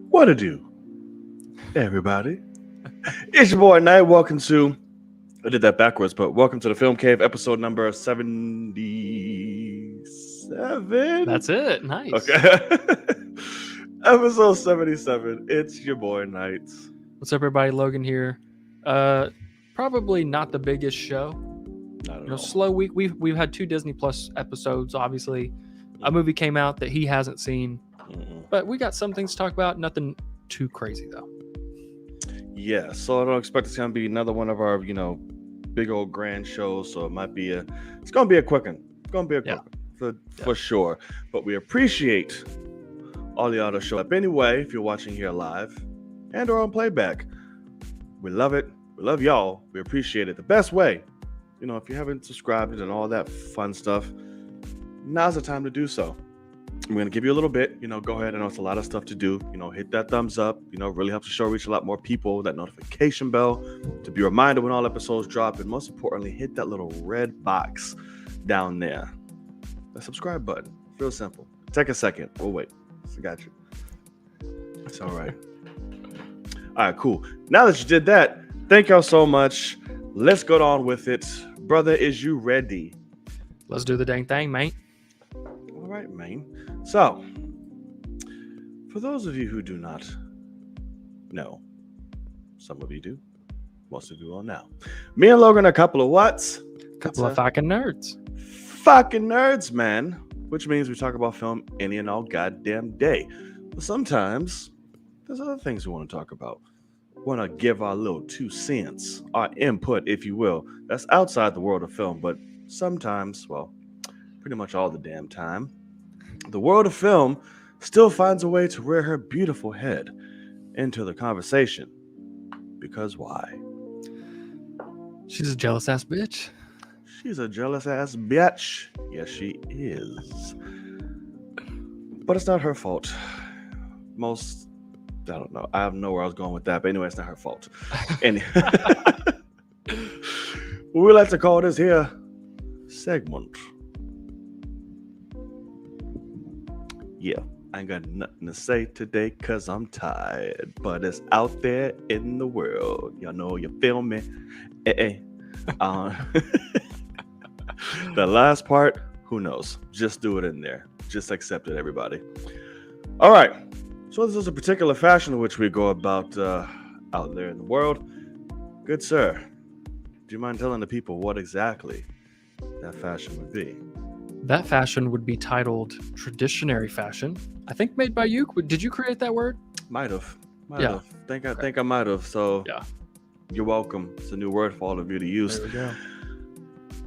What to do, everybody? It's your boy Knight. Welcome to, I did that backwards, but welcome to the Film Cave, episode number 77. That's it. Nice. Okay. Episode 77. It's your boy Knight. What's up, everybody? Logan here. Probably not the biggest show. Not at all. Slow week. We've had 2 Disney Plus episodes. Obviously, a movie came out that he hasn't seen, but we got some things to talk about. Nothing too crazy though. Yeah, so I don't expect it's gonna be another one of our, big old grand shows. So it's gonna be a quick one. It's gonna be a quick one for sure. But we appreciate all y'all to show up anyway. If you're watching here live and or on playback, we love it. We love y'all. We appreciate it. The best way, if you haven't subscribed and all that fun stuff, now's the time to do so. I'm going to give you a little bit, go ahead. I know it's a lot of stuff to do, hit that thumbs up, really helps the show reach a lot more people, that notification bell to be reminded when all episodes drop. And most importantly, hit that little red box down there, the subscribe button. Real simple. Take a second. We'll wait. I got you. It's all right. All right, cool. Now that you did that, thank y'all so much. Let's go on with it. Brother, is you ready? Let's do the dang thing, mate. All right, man. So, for those of you who do not know, some of you do, most of you all now. Me and Logan are a couple of whats? Couple of fucking nerds. Fucking nerds, man. Which means we talk about film any and all goddamn day. But sometimes there's other things we want to talk about. We want to give our little 2 cents, our input, if you will. That's outside the world of film, but sometimes, well, pretty much all the damn time, the world of film still finds a way to rear her beautiful head into the conversation. Because why? She's a jealous ass bitch. She's a jealous ass bitch. Yes, she is. But it's not her fault. I don't know. I don't know where I was going with that. But anyway, it's not her fault. We like to call this here segment. Yeah, I ain't got nothing to say today because I'm tired. But it's out there in the world. Y'all know you feel me. The last part, who knows? Just do it in there. Just accept it, everybody. All right. So this is a particular fashion in which we go about out there in the world. Good sir, do you mind telling the people what exactly that fashion would be? That fashion would be titled traditionary fashion. I think made by you. Did you create that word? Might have. I think I might have. So yeah, you're welcome. It's a new word for all of you to use. There we go.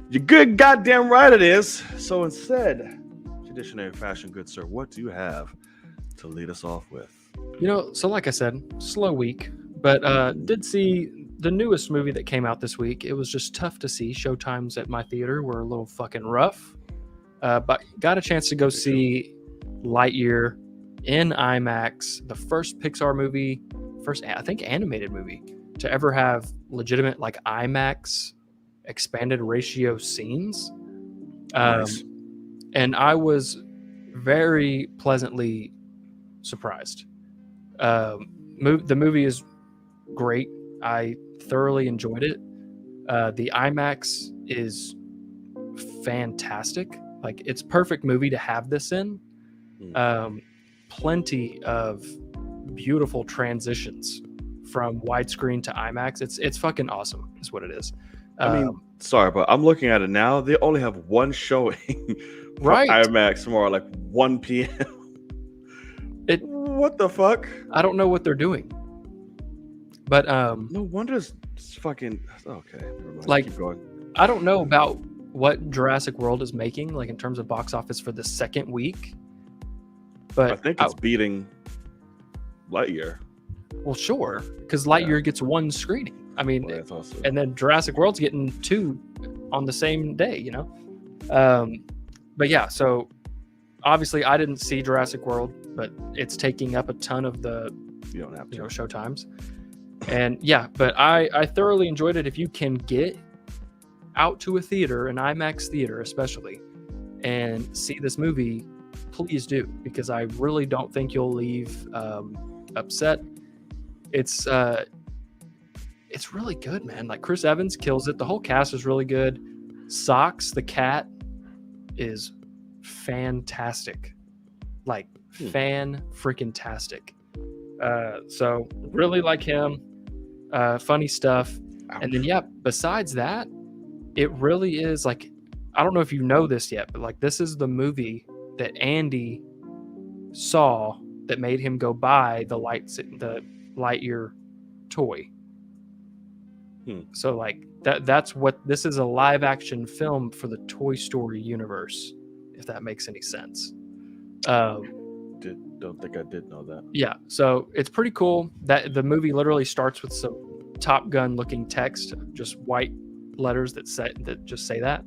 You're good goddamn right it is. So instead, traditionary fashion, good sir, what do you have to lead us off with? So like I said, slow week, but did see the newest movie that came out this week. It was just tough to see. Showtimes at my theater were a little fucking rough. But got a chance to go see Lightyear in IMAX, the first Pixar movie, I think animated movie to ever have legitimate like IMAX expanded ratio scenes. Nice. And I was very pleasantly surprised. The movie is great. I thoroughly enjoyed it. The IMAX is fantastic. Like, it's perfect movie to have this in. Plenty of beautiful transitions from widescreen to IMAX. It's fucking awesome is what it is. Sorry, but I'm looking at it now. They only have one showing for right IMAX tomorrow, like 1 p.m. What the fuck? I don't know what they're doing. But no wonder it's fucking okay. Never mind. Like, keep going. I don't know about what Jurassic World is making, like in terms of box office for the second week. But I think it's beating Lightyear. Well, sure, because Lightyear gets 1 screening. I mean, that's awesome. And then Jurassic World's getting 2 on the same day, But yeah, so obviously I didn't see Jurassic World, but it's taking up a ton of the you don't have to. show times. And yeah, but I thoroughly enjoyed it. If you can get out to a theater, an IMAX theater especially, and see this movie, please do, because I really don't think you'll leave upset. It's really good, man. Like Chris Evans kills it. The whole cast is really good. Socks, the cat, is fantastic. Like fan freaking tastic. So really like him. Funny stuff. Ouch. And then yeah, besides that, it really is like, I don't know if you know this yet, but like this is the movie that Andy saw that made him go buy the Lightyear toy. So like that's what this is, a live action film for the Toy Story universe, if that makes any sense. Don't think I did know that. Yeah, so it's pretty cool that the movie literally starts with some Top Gun looking text, just white letters that just say that.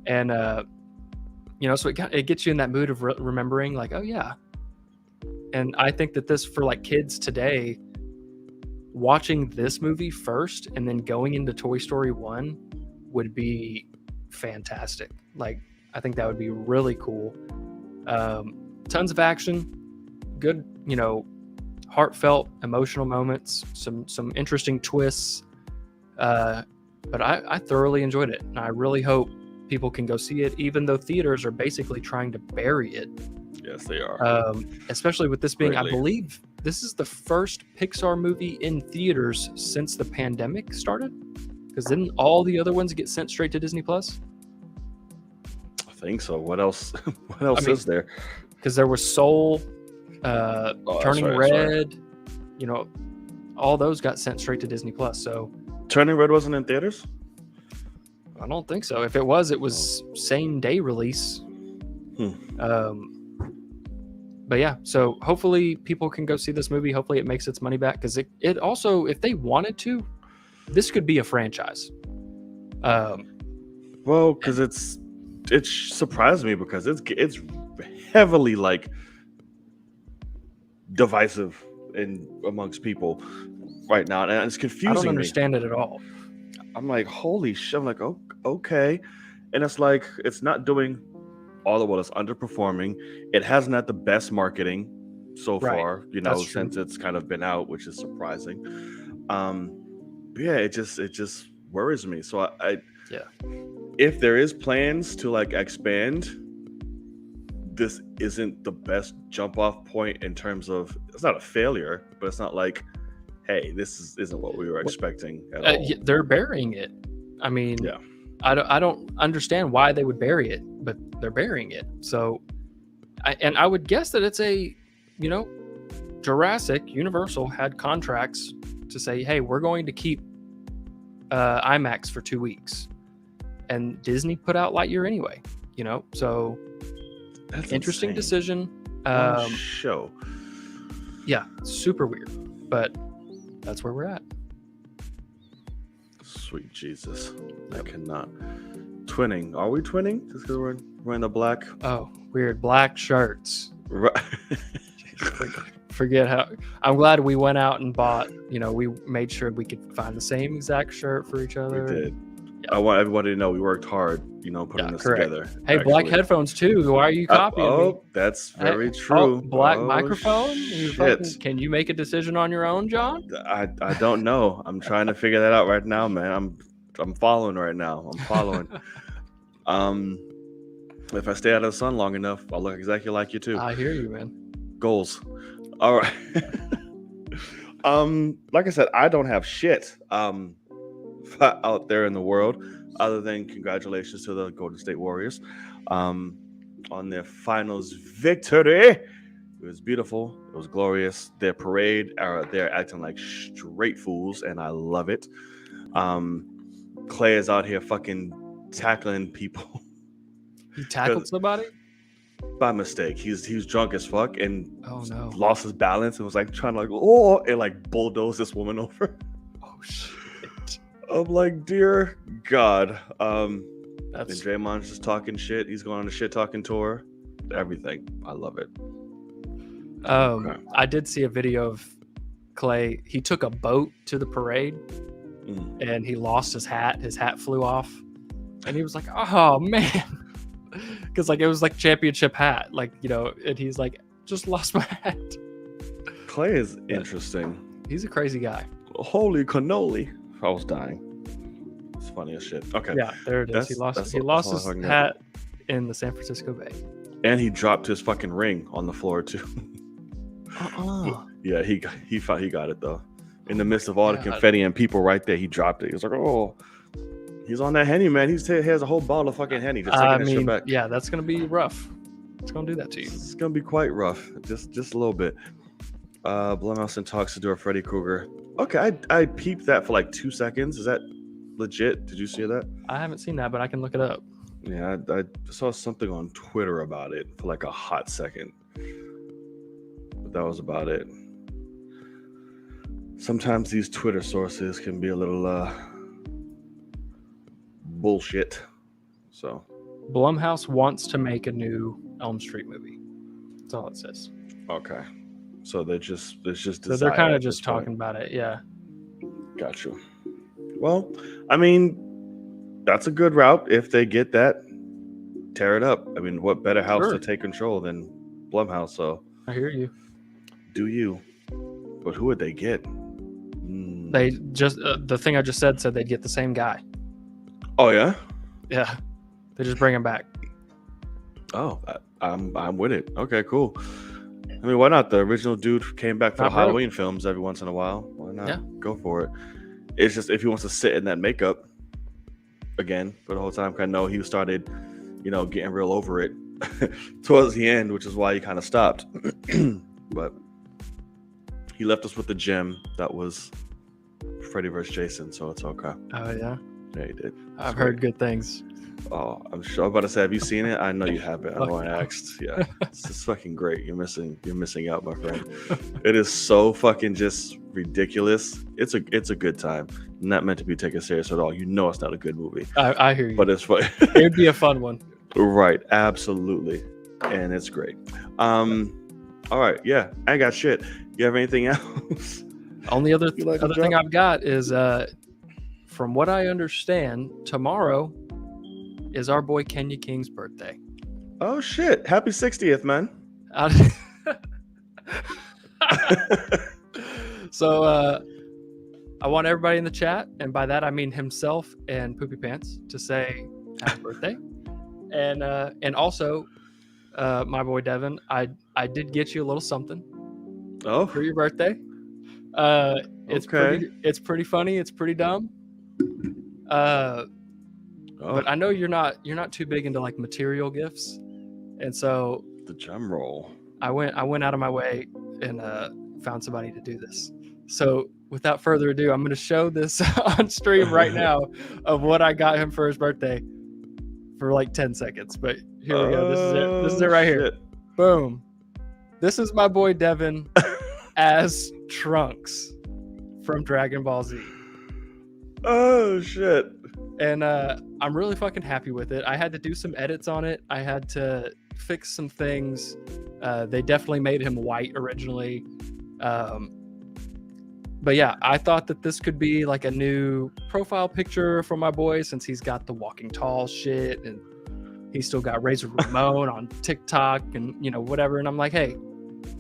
And so it gets you in that mood of remembering, like, oh yeah. And I think that this, for like kids today, watching this movie first and then going into Toy Story 1 would be fantastic. Like, I think that would be really cool. Tons of action, good, heartfelt, emotional moments, some interesting twists. But I thoroughly enjoyed it, and I really hope people can go see it, even though theaters are basically trying to bury it. Yes, they are. Especially with this being, Greatly. I believe, this is the first Pixar movie in theaters since the pandemic started. Because didn't all the other ones get sent straight to Disney Plus? I think so. What else? What else is there? Because there was Soul, Turning Red. All those got sent straight to Disney Plus. So Turning Red wasn't in theaters? I don't think so. If it was same day release. But yeah, so hopefully people can go see this movie. Hopefully it makes its money back, because it also, if they wanted to, this could be a franchise. Well, because it surprised me because it's heavily like divisive amongst people right now, and it's confusing. I don't understand it at all. I'm like, holy shit! I'm like, oh, okay, and it's like it's not doing all of what it's underperforming. It hasn't had the best marketing so far, since it's kind of been out, which is surprising. But yeah, it just worries me. So if there is plans to like expand, this isn't the best jump off point in terms of, it's not a failure, but it's not like, hey, this isn't what we were expecting at all. They're burying it. I mean, yeah. I don't understand why they would bury it, but they're burying it. So, I would guess that it's a, Jurassic Universal had contracts to say, hey, we're going to keep IMAX for 2 weeks, and Disney put out Lightyear anyway. So that's interesting insane. Decision. Show. Yeah, super weird, but that's where we're at. Sweet Jesus. I cannot. Twinning. Are we twinning? Just because we're wearing the black? Oh, weird. Black shirts. Right. Forget how. I'm glad we went out and bought, we made sure we could find the same exact shirt for each other. We did. Yeah. I want everybody to know we worked hard, putting this together. Hey, actually. Black headphones too. Why are you copying me? That's very true. Black microphone? Shit. Can you make a decision on your own, John? I don't know. I'm trying to figure that out right now, man. I'm following right now. I'm following. If I stay out of the sun long enough, I'll look exactly like you too. I hear you, man. Goals. All right. Like I said, I don't have shit out there in the world other than congratulations to the Golden State Warriors on their finals victory. It was beautiful. It was glorious. Their parade, they're acting like straight fools, and I love it. Clay is out here fucking tackling people. He tackled somebody? By mistake. He's drunk as fuck and lost his balance and was like trying to and like bulldoze this woman over. Oh shit. I'm like, dear God. And Draymond's just talking shit. He's going on a shit talking tour. Everything. I love it. I did see a video of Clay, he took a boat to the parade and he lost his hat. His hat flew off. And he was like, oh, man. Because, like, it was, like, championship hat. Like, you know, and he's like, just lost my hat. Clay is interesting. He's a crazy guy. Holy cannoli. I was dying. It's funny as shit. Okay. Yeah, there it is. He lost his hat in the San Francisco Bay. And he dropped his fucking ring on the floor, too. Yeah, he got it, though. In the midst of all the confetti and people right there, he dropped it. He was like, oh, he's on that Henny, man. He has a whole bottle of fucking Henny. Just taking that shit back. Yeah, that's going to be rough. It's going to do that to you. It's going to be quite rough. Just a little bit. Blumhouse in talks to do a Freddy Krueger. Okay, I peeped that for like 2 seconds. Is that legit? Did you see that? I haven't seen that, but I can look it up. Yeah, I saw something on Twitter about it for like a hot second. But that was about it. Sometimes these Twitter sources can be a little bullshit. So Blumhouse wants to make a new Elm Street movie. That's all it says. Okay. So they're just so they're kind of just talking about it, yeah. Got you. Well, I mean, that's a good route. If they get that, tear it up. I mean, what better house to take control than Blumhouse? So I hear you. Do you? But who would they get? They just the thing I just said they'd get the same guy. Oh yeah, yeah. They just bring him back. Oh, I'm with it. Okay, cool. I mean, why not? The original dude came back for the Halloween films every once in a while. Why not? Yeah. Go for it. It's just if he wants to sit in that makeup again for the whole time. I know he started, getting real over it towards the end, which is why he kind of stopped. But he left us with the gem that was Freddy vs. Jason, so it's okay. Oh yeah. Yeah, he did. I've heard good things. Oh, I'm sure. I'm about to say, have you seen it? I know you haven't. I know I asked. Yeah, it's fucking great. You're missing out, my friend. It is so fucking just ridiculous. It's a good time. Not meant to be taken serious at all. You know, it's not a good movie. I hear you. But it's fun. It'd be a fun one. Right. Absolutely. And it's great. All right. Yeah, I got shit. You have anything else? Only other thing I've got is, from what I understand, tomorrow is our boy Kenya King's birthday. Oh shit! Happy 60th, man. So I want everybody in the chat, and by that I mean himself and Poopy Pants, to say happy birthday. And also, my boy Devin, I did get you a little something. Oh, for your birthday. It's pretty funny. It's pretty dumb. But I know you're not too big into like material gifts, and so the gem roll. I went out of my way and found somebody to do this. So without further ado, I'm going to show this on stream right now of what I got him for his birthday for like 10 seconds. But here we go. This is it. This is it right here. Boom. This is my boy Devin as Trunks from Dragon Ball Z. Oh shit. And I'm really fucking happy with it. I had to do some edits on it. I had to fix some things. They definitely made him white originally. But yeah, I thought that this could be like a new profile picture for my boy, since he's got the walking tall shit and he's still got Razor Ramon on TikTok and whatever. And I'm like, hey,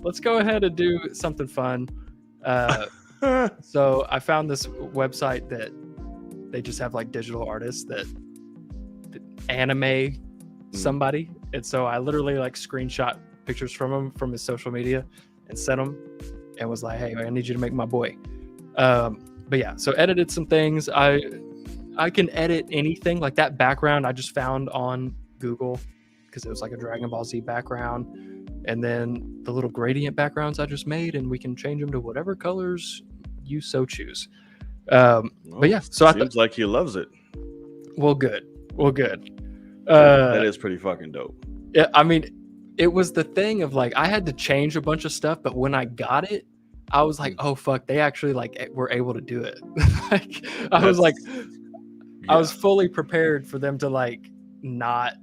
let's go ahead and do something fun. So I found this website that they just have like digital artists that anime somebody. And so I literally like screenshot pictures from him from his social media and sent them and was like, hey, I need you to make my boy. But yeah, so edited some things. I can edit anything. Like that background I just found on Google because it was like a Dragon Ball Z background. And then the little gradient backgrounds I just made, and we can change them to whatever colors you so choose. But yeah, so seems like he loves it. Well, good. That is pretty fucking dope. Yeah, I mean, it was the thing of like I had to change a bunch of stuff, but when I got it, I was like, oh fuck, they actually like were able to do it. Like I was fully prepared for them to like not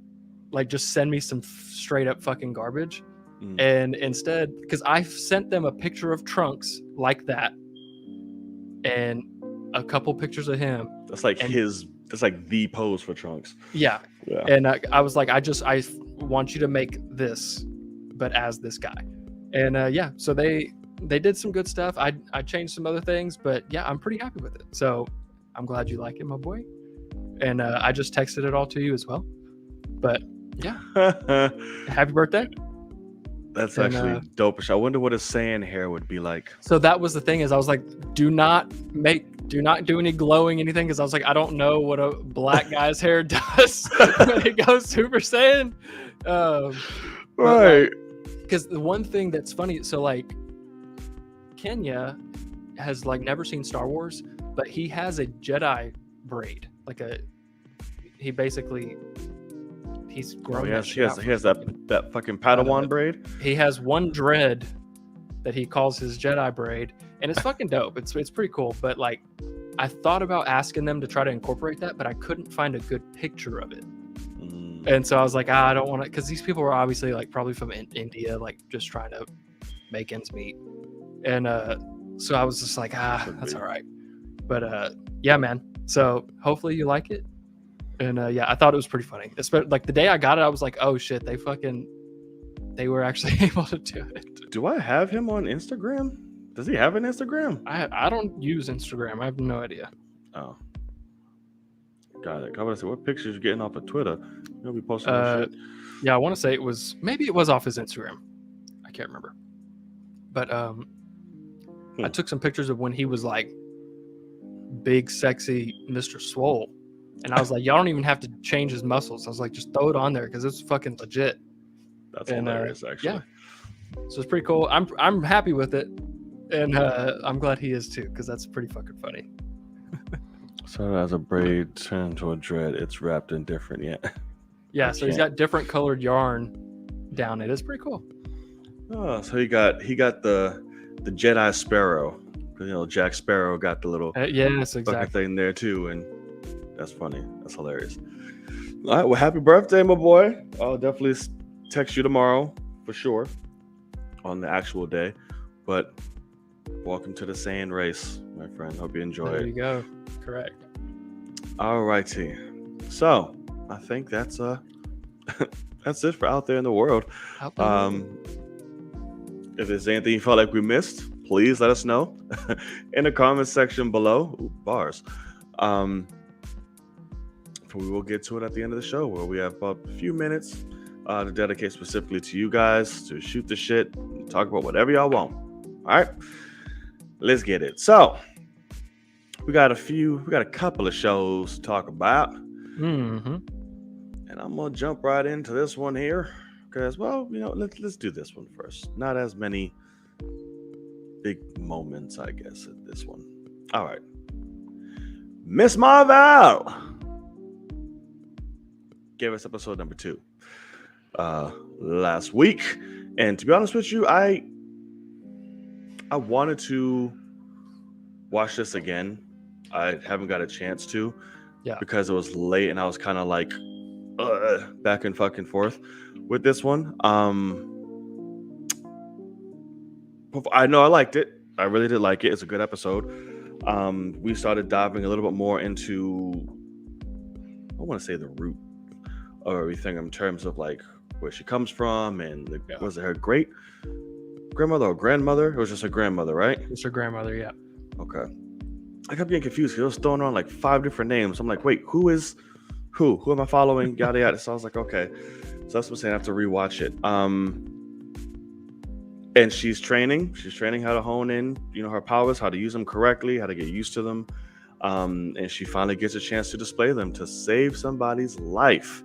like just send me some straight up fucking garbage. And instead, because I sent them a picture of Trunks like that, and a couple pictures of him. That's like that's like the pose for Trunks. Yeah. And I was like, I want you to make this, but as this guy. And yeah, so they did some good stuff. I changed some other things, but yeah, I'm pretty happy with it. So I'm glad you like it, my boy. And I just texted it all to you as well. But yeah, happy birthday. That's actually dope. I wonder what his Saiyan hair would be like. So that was the thing, is I was like, do not do any glowing anything, because I was like, I don't know what a black guy's hair does when it goes Super Saiyan. Right. Because the one thing that's funny, so like Kenya has like never seen Star Wars, but he has a Jedi braid, he's grown. He has that fucking Padawan braid. He has one dread that he calls his Jedi braid, and it's fucking dope. It's pretty cool. But like, I thought about asking them to try to incorporate that, but I couldn't find a good picture of it. And so I was like, I don't want to, because these people were obviously like probably from India, like just trying to make ends meet. And so I was just like, that's all right. But yeah, man. So hopefully you like it. And yeah, I thought it was pretty funny. Especially like the day I got it, I was like, oh shit, they were actually able to do it. Do I have him on Instagram? Does he have an Instagram? I don't use Instagram. I have no idea. Oh. Got it. I was say, what pictures you getting off of Twitter? You'll be posting that shit. Yeah, I want to say it was off his Instagram. I can't remember. But I took some pictures of when he was like big, sexy Mr. Swole. And I was like, y'all don't even have to change his muscles. I was like, just throw it on there because it's fucking legit. That's hilarious, actually. Yeah. So it's pretty cool. I'm happy with it. And I'm glad he is too, because that's pretty fucking funny. So as a braid turned to a dread, it's wrapped in different, Yeah, so he's got different colored yarn down it. It's pretty cool. Oh, so he got the Jedi Sparrow. You know, Jack Sparrow got the little bucket thing there too, and that's funny. That's hilarious. All right, well, happy birthday, my boy. I'll definitely text you tomorrow for sure on the actual day. But welcome to the Saiyan race, my friend. Hope you enjoy it. There you go. Correct. All righty. So I think that's that's it for out there in the world. If there's anything you felt like we missed, please let us know in the comment section below. Ooh, bars. We will get to it at the end of the show, where we have about a few minutes to dedicate specifically to you guys to shoot the shit, and talk about whatever y'all want. All right, let's get it. So we got a couple of shows to talk about, and I'm gonna jump right into this one here because, well, you know, let's do this one first. Not as many big moments, I guess, in this one. All right, Miss Marvel gave us episode number 2 last week, and to be honest with you, I wanted to watch this again. I haven't got a chance to, because it was late and I was kind of like back and fucking forth with this one. I know I liked it. I really did like it. It's a good episode. We started diving a little bit more into, I want to say, the root of everything in terms of like where she comes from, and was it her great grandmother or grandmother? It was just her grandmother, right? It's her grandmother, yeah. Okay. I kept getting confused because it was throwing around like 5 different names. I'm like, wait, who is who? Who am I following? Yada yada. So I was like, okay. So that's what I'm saying. I have to rewatch it. And she's training how to hone in, you know, her powers, how to use them correctly, how to get used to them. And she finally gets a chance to display them to save somebody's life,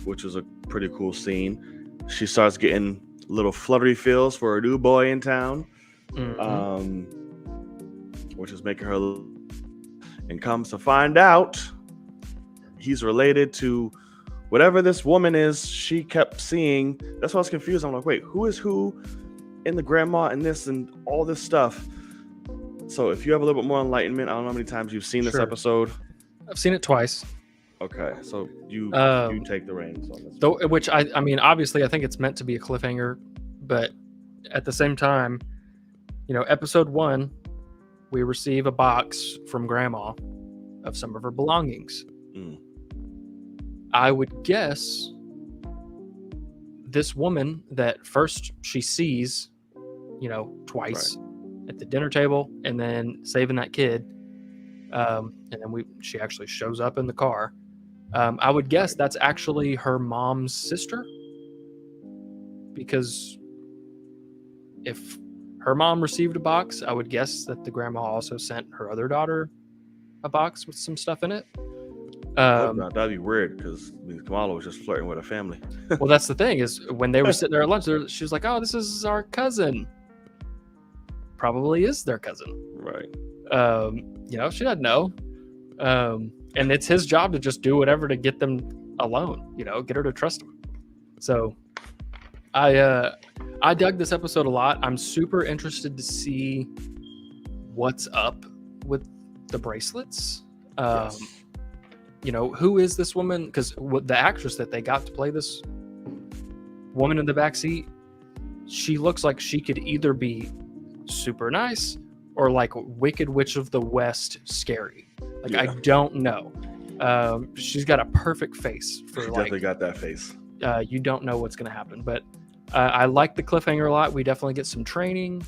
which was a pretty cool scene. She starts getting little fluttery feels for a new boy in town, which is making her, and comes to find out he's related to whatever this woman is she kept seeing. That's why I was confused. I'm like, wait, who is who in the grandma and this and all this stuff? So if you have a little bit more enlightenment, I don't know how many times you've seen this episode. I've seen it twice. Okay, so you take the reins on this. Though, which I mean, obviously, I think it's meant to be a cliffhanger, but at the same time, you know, episode 1, we receive a box from Grandma of some of her belongings. I would guess this woman that first she sees, twice at the dinner table, and then saving that kid, and then she actually shows up in the car. I would guess that's actually her mom's sister, because if her mom received a box, I would guess that the grandma also sent her other daughter a box with some stuff in it. That'd be weird, because Kamala was just flirting with her family. Well, that's the thing, is when they were sitting there at lunch, she was like, "Oh, this is our cousin." Probably is their cousin. Right. She doesn't know. And it's his job to just do whatever to get them alone, get her to trust him. So I dug this episode a lot. I'm super interested to see what's up with the bracelets. Yes. Who is this woman? Because the actress that they got to play this woman in the backseat, she looks like she could either be super nice or like Wicked Witch of the West scary. I don't know. She's got a perfect face for she definitely got that face. You don't know what's going to happen, but I like the cliffhanger a lot. We definitely get some training.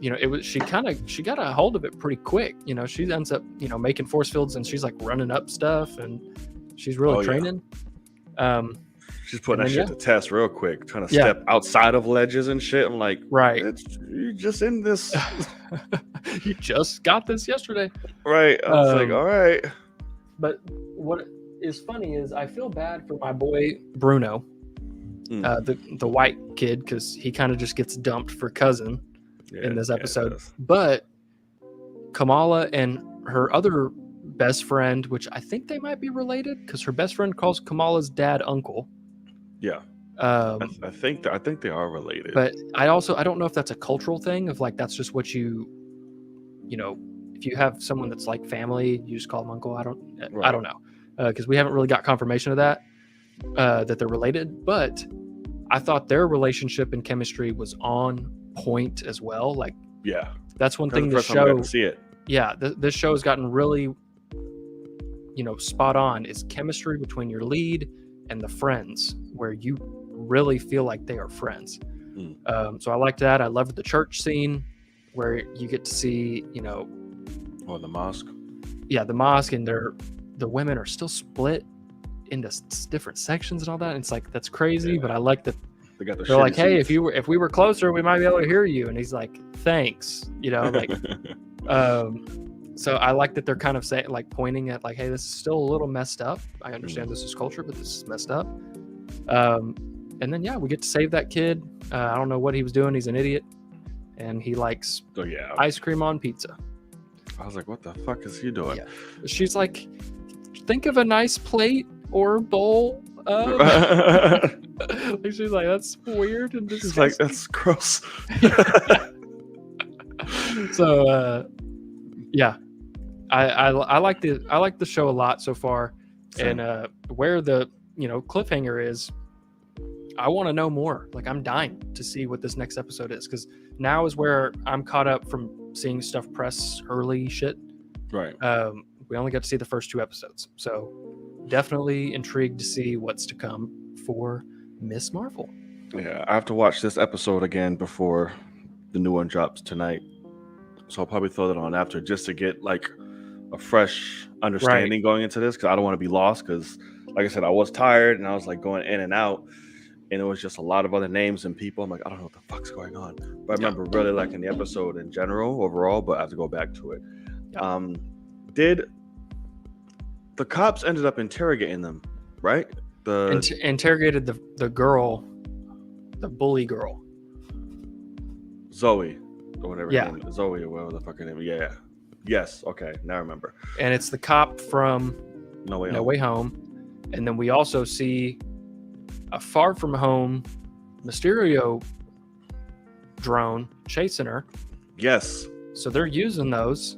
She got a hold of it pretty quick. She ends up making force fields, and she's like running up stuff, and she's really training. She's putting that shit to test real quick, trying to step outside of ledges and shit. I'm like, right, you just in this. You just got this yesterday. Right. I was like, all right. But what is funny is I feel bad for my boy Bruno, the white kid, because he kind of just gets dumped for cousin in this episode. But Kamala and her other best friend, which I think they might be related, because her best friend calls Kamala's dad uncle. Yeah. I think they are related. But I don't know if that's a cultural thing of like that's just what if you have someone that's like family, you just call them uncle. I don't know, because we haven't really got confirmation of that they're related. But I thought their relationship and chemistry was on point as well. Like, that's one thing the show. See it. Yeah, this show has gotten really, spot on. Is chemistry between your lead and the friends, where you really feel like they are friends. So I liked that. I loved the church scene where you get to see, the mosque. Yeah, the mosque, and the women are still split into different sections and all that. And it's like, that's crazy, but I like that they're like, hey, if we were closer, we might be able to hear you. And he's like, thanks, so I like that they're kind of saying, like, pointing at like, hey, this is still a little messed up. I understand this is culture, but this is messed up. And then we get to save that kid. I don't know what he was doing. He's an idiot, and he likes ice cream on pizza. I was like, what the fuck is he doing? Yeah. She's like, think of a nice plate or bowl. She's like, that's weird and disgusting. She's like, that's gross. So I like the show a lot so far. Same. And where the cliffhanger is, I want to know more. Like, I'm dying to see what this next episode is, because now is where I'm caught up from seeing stuff press early shit. Right. We only got to see the first 2 episodes, so definitely intrigued to see what's to come for Miss Marvel. Yeah, I have to watch this episode again before the new one drops tonight, so I'll probably throw that on after, just to get like a fresh understanding going into this, because I don't want to be lost, because like I said, I was tired and I was like going in and out, and it was just a lot of other names and people. I'm like, I don't know what the fuck's going on. But I remember really liking the episode in general, overall, but I have to go back to it. Did the cops ended up interrogating them, right? Interrogated the girl, the bully girl. Zoe, or whatever her name is. Zoe, or whatever the fuck her name is. Yeah. Yes, okay, now I remember. And it's the cop from No Way Home. And then we also see a Far From Home Mysterio drone chasing her. Yes. So they're using those.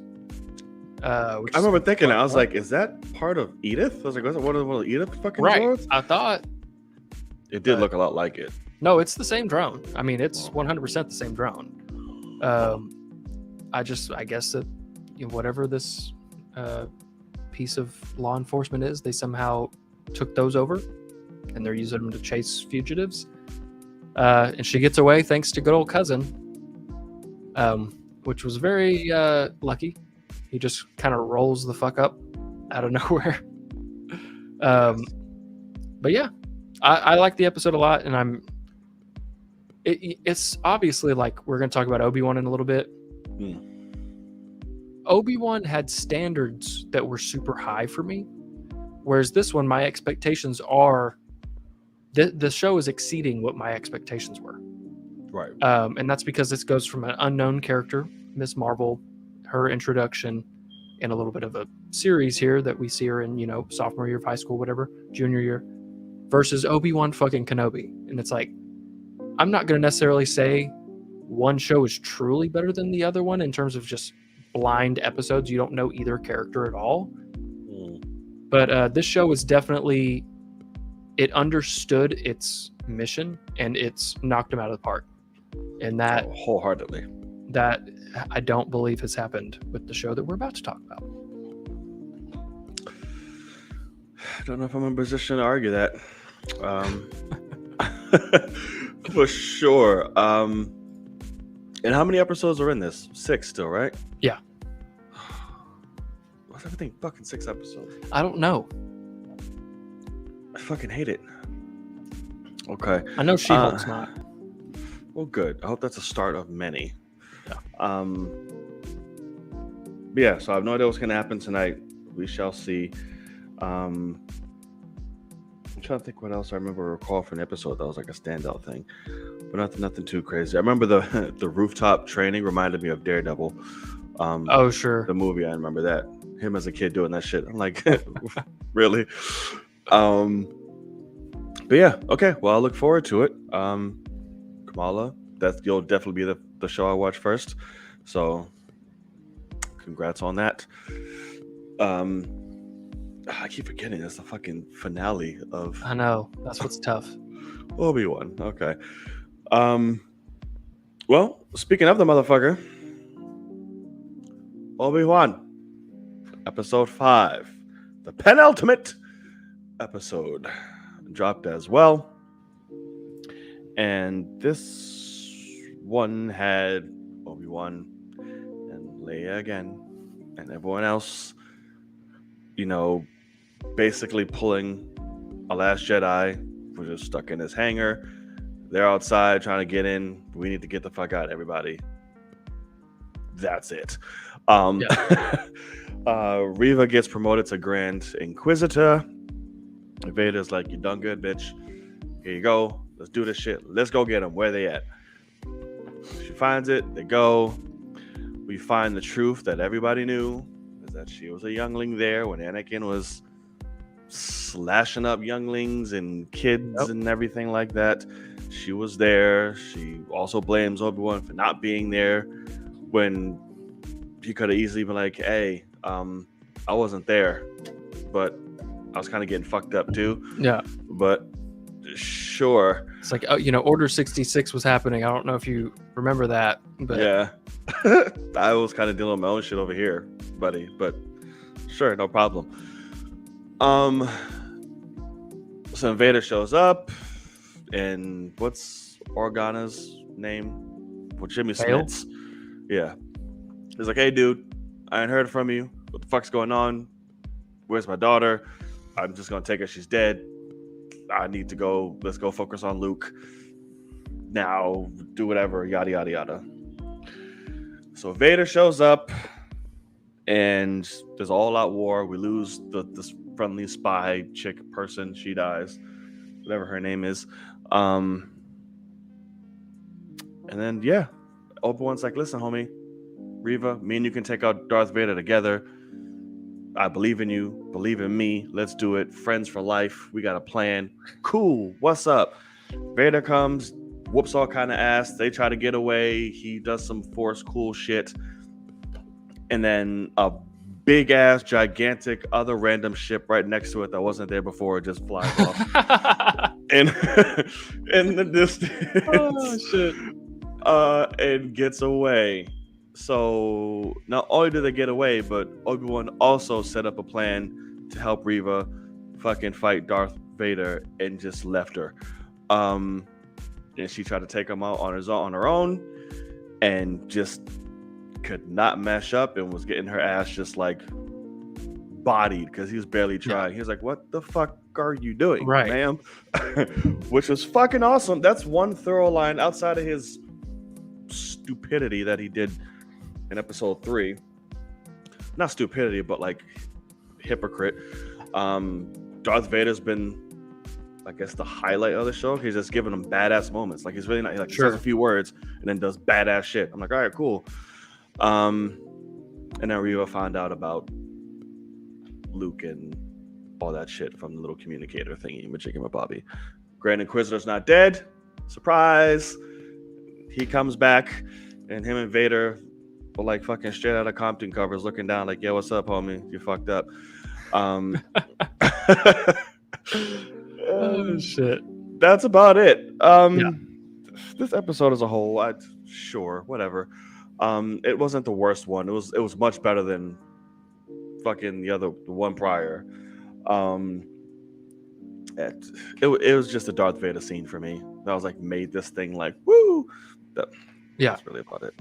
I remember thinking, I was like, is that part of Edith? I was like, was it one of Edith's fucking drones? I thought. It did look a lot like it. No, it's the same drone. I mean, it's 100% the same drone. I guess that whatever this piece of law enforcement is, they somehow took those over, and they're using them to chase fugitives. And she gets away thanks to good old cousin, which was very lucky. He just kind of rolls the fuck up out of nowhere. But yeah, I like the episode a lot, and it's obviously like we're going to talk about Obi-Wan in a little bit. Obi-Wan had standards that were super high for me, whereas this one, my expectations are the show is exceeding what my expectations were. Right. And that's because this goes from an unknown character, Miss Marvel, her introduction, and a little bit of a series here that we see her in, sophomore year of high school, whatever, junior year, versus Obi-Wan fucking Kenobi. And it's like, I'm not going to necessarily say one show is truly better than the other one in terms of just blind episodes. You don't know either character at all. But this show is definitely, it understood its mission and it's knocked them out of the park. And that wholeheartedly, that I don't believe has happened with the show that we're about to talk about. I don't know if I'm in a position to argue that. For sure. And how many episodes are in this? 6 still, right? Yeah. What's everything fucking 6 episodes? I don't know. I fucking hate it. Okay. I know She-Hulk's not. Well, good. I hope that's a start of many. Yeah. But yeah, so I have no idea what's going to happen tonight. We shall see. I'm trying to think what else I remember recall from an episode that was like a standout thing, but nothing too crazy. I remember the rooftop training reminded me of Daredevil. Oh, sure. The movie, I remember that. Him as a kid doing that shit. I'm like, really? But yeah, okay. Well, I look forward to it. Kamala, you'll definitely be the show I watch first. So, congrats on that. I keep forgetting it's the fucking finale of. I know, that's what's tough. Obi-Wan. Okay. Well, speaking of the motherfucker, Obi-Wan, episode 5, the penultimate episode, dropped as well. And this one had Obi-Wan and Leia again, and everyone else, basically pulling a Last Jedi, who's just stuck in his hangar. They're outside trying to get in. We need to get the fuck out, everybody. That's it. Reva gets promoted to Grand Inquisitor. Vader's like, you done good, bitch. Here you go. Let's do this shit. Let's go get them. Where they at? She finds it. They go. We find the truth that everybody knew, is that she was a youngling there when Anakin was slashing up younglings and kids and everything like that. She was there. She also blames Obi-Wan for not being there when he could have easily been like, hey, I wasn't there, but I was kind of getting fucked up too. Yeah. But sure. It's like, Order 66 was happening. I don't know if you remember that, but yeah. I was kind of dealing with my own shit over here, buddy, but sure, no problem. So Vader shows up, and what's Organa's name? Well, Jimmy Smits. Yeah. He's like, hey, dude, I ain't heard from you. What the fuck's going on? Where's my daughter? I'm just going to take her. She's dead. I need to go. Let's go focus on Luke. Now, do whatever, yada, yada, yada. So Vader shows up, and there's all-out war. We lose this friendly spy chick person. She dies. Whatever her name is. And then, yeah, Obi-Wan's like, listen, homie, Reva, me and you can take out Darth Vader together. I believe in you. Believe in me. Let's do it. Friends for life. We got a plan. Cool. What's up? Vader comes, whoops all kind of ass. They try to get away. He does some Force cool shit. And then a big ass, gigantic other random ship right next to it that wasn't there before just flies off. And in the distance. Oh, shit. And gets away. So not only did they get away, but Obi-Wan also set up a plan to help Reva fucking fight Darth Vader and just left her. And she tried to take him out on her own and just could not mesh up and was getting her ass just like bodied because he was barely trying. He was like, what the fuck are you doing, ma'am? Which was fucking awesome. That's one thorough line outside of his stupidity that he did in episode 3. Not stupidity, but like hypocrite. Darth Vader's been, I guess, the highlight of the show. He's just giving them badass moments. Like he's really not, like he says a few words and then does badass shit. I'm like, all right, cool. And then Reva found out about Luke and all that shit from the little communicator thingy with Chicken with Bobby. Grand Inquisitor's not dead. Surprise. He comes back and him and Vader were like fucking straight out of Compton covers looking down like, yo, what's up, homie? You fucked up. Oh shit. That's about it. This episode as a whole, sure, whatever. It wasn't the worst one. It was much better than fucking the one prior. It was just a Darth Vader scene for me. That was like made this thing like woo. That's really about it.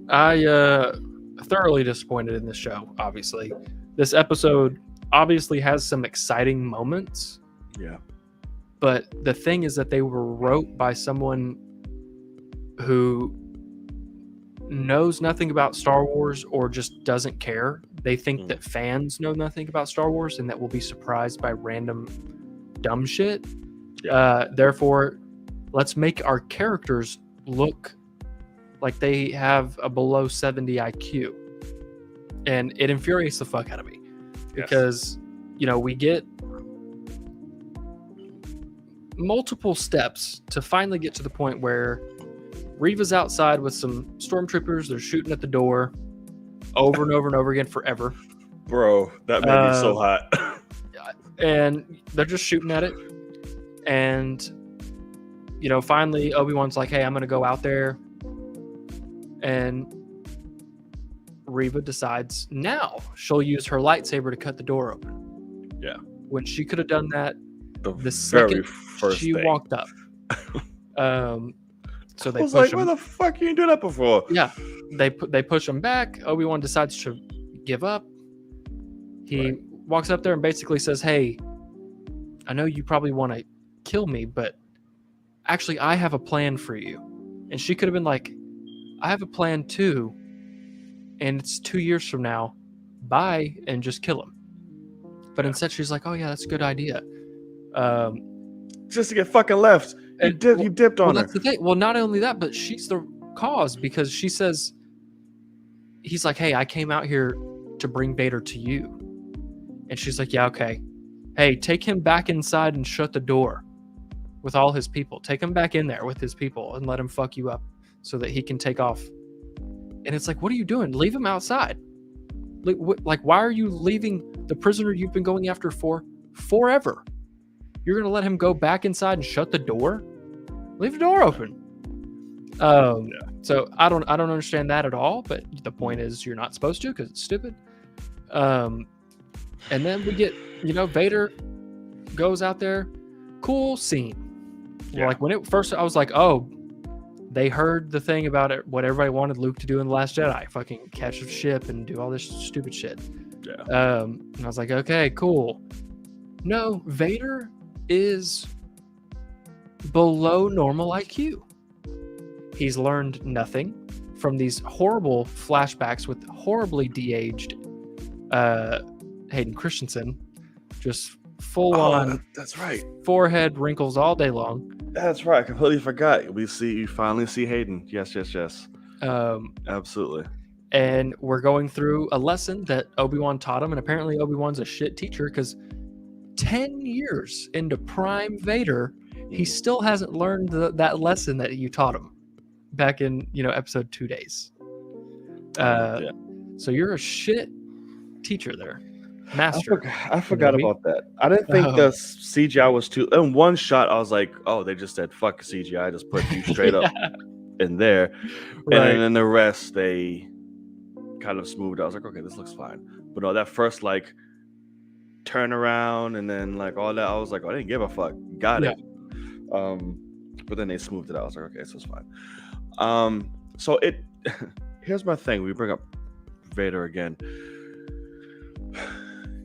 I thoroughly disappointed in this show. Obviously, this episode obviously has some exciting moments. Yeah. But the thing is that they were wrote by someone who knows nothing about Star Wars or just doesn't care. They think that fans know nothing about Star Wars and that we'll be surprised by random dumb shit. Yeah. Therefore, let's make our characters look like they have a below 70 IQ. And it infuriates the fuck out of me. Because, we get multiple steps to finally get to the point where Reva's outside with some stormtroopers. They're shooting at the door over and over and over again forever. Bro, that made me so hot. And they're just shooting at it. And, finally Obi-Wan's like, hey, I'm going to go out there. And Reva decides now she'll use her lightsaber to cut the door open. Yeah. When she could have done that the second she walked up. So they push him. Why the fuck you didn't do that before? Yeah. They push him back. Obi-Wan decides to give up. He walks up there and basically says, hey, I know you probably want to kill me, but actually I have a plan for you. And she could have been like, I have a plan too. And it's 2 years from now. Bye, and just kill him. But instead, she's like, "Oh yeah, that's a good idea." Just to get fucking left. You dipped on her. That's the thing. Well, not only that, but she's the cause because she says, "He's like, hey, I came out here to bring Vader to you," and she's like, "Yeah, okay. Hey, take him back inside and shut the door with all his people. Take him back in there with his people and let him fuck you up so that he can take off." And it's like, what are you doing? Leave him outside. Like, why are you leaving the prisoner you've been going after for forever? You're going to let him go back inside and shut the door? Leave the door open. So I don't understand that at all. But the point is, you're not supposed to because it's stupid. And then we get, Vader goes out there. Cool scene. Yeah. Like when it first, I was like, oh, they heard the thing about it, what everybody wanted Luke to do in The Last Jedi, fucking catch a ship and do all this stupid shit. Yeah. And I was like, okay, cool. No, Vader is below normal IQ. He's learned nothing from these horrible flashbacks with horribly de-aged Hayden Christensen, just full on. That's right. Forehead wrinkles all day long. That's right. I completely forgot. You finally see Hayden. Yes. Absolutely. And we're going through a lesson that Obi-Wan taught him, and apparently Obi-Wan's a shit teacher because 10 years into Prime Vader, he still hasn't learned that lesson that you taught him back in, episode 2 days. So you're a shit teacher there. Master. I forgot about that. I didn't think the CGI was too. In one shot, I was like, "Oh, they just said fuck CGI, just put you straight up in there. Right. And then the rest, they kind of smoothed out. I was like, okay, this looks fine. But no, that first like turn around and then like all that, I was like, oh, I didn't give a fuck. Got it. But then they smoothed it out. I was like, okay, so it's fine. So it here's my thing. We bring up Vader again.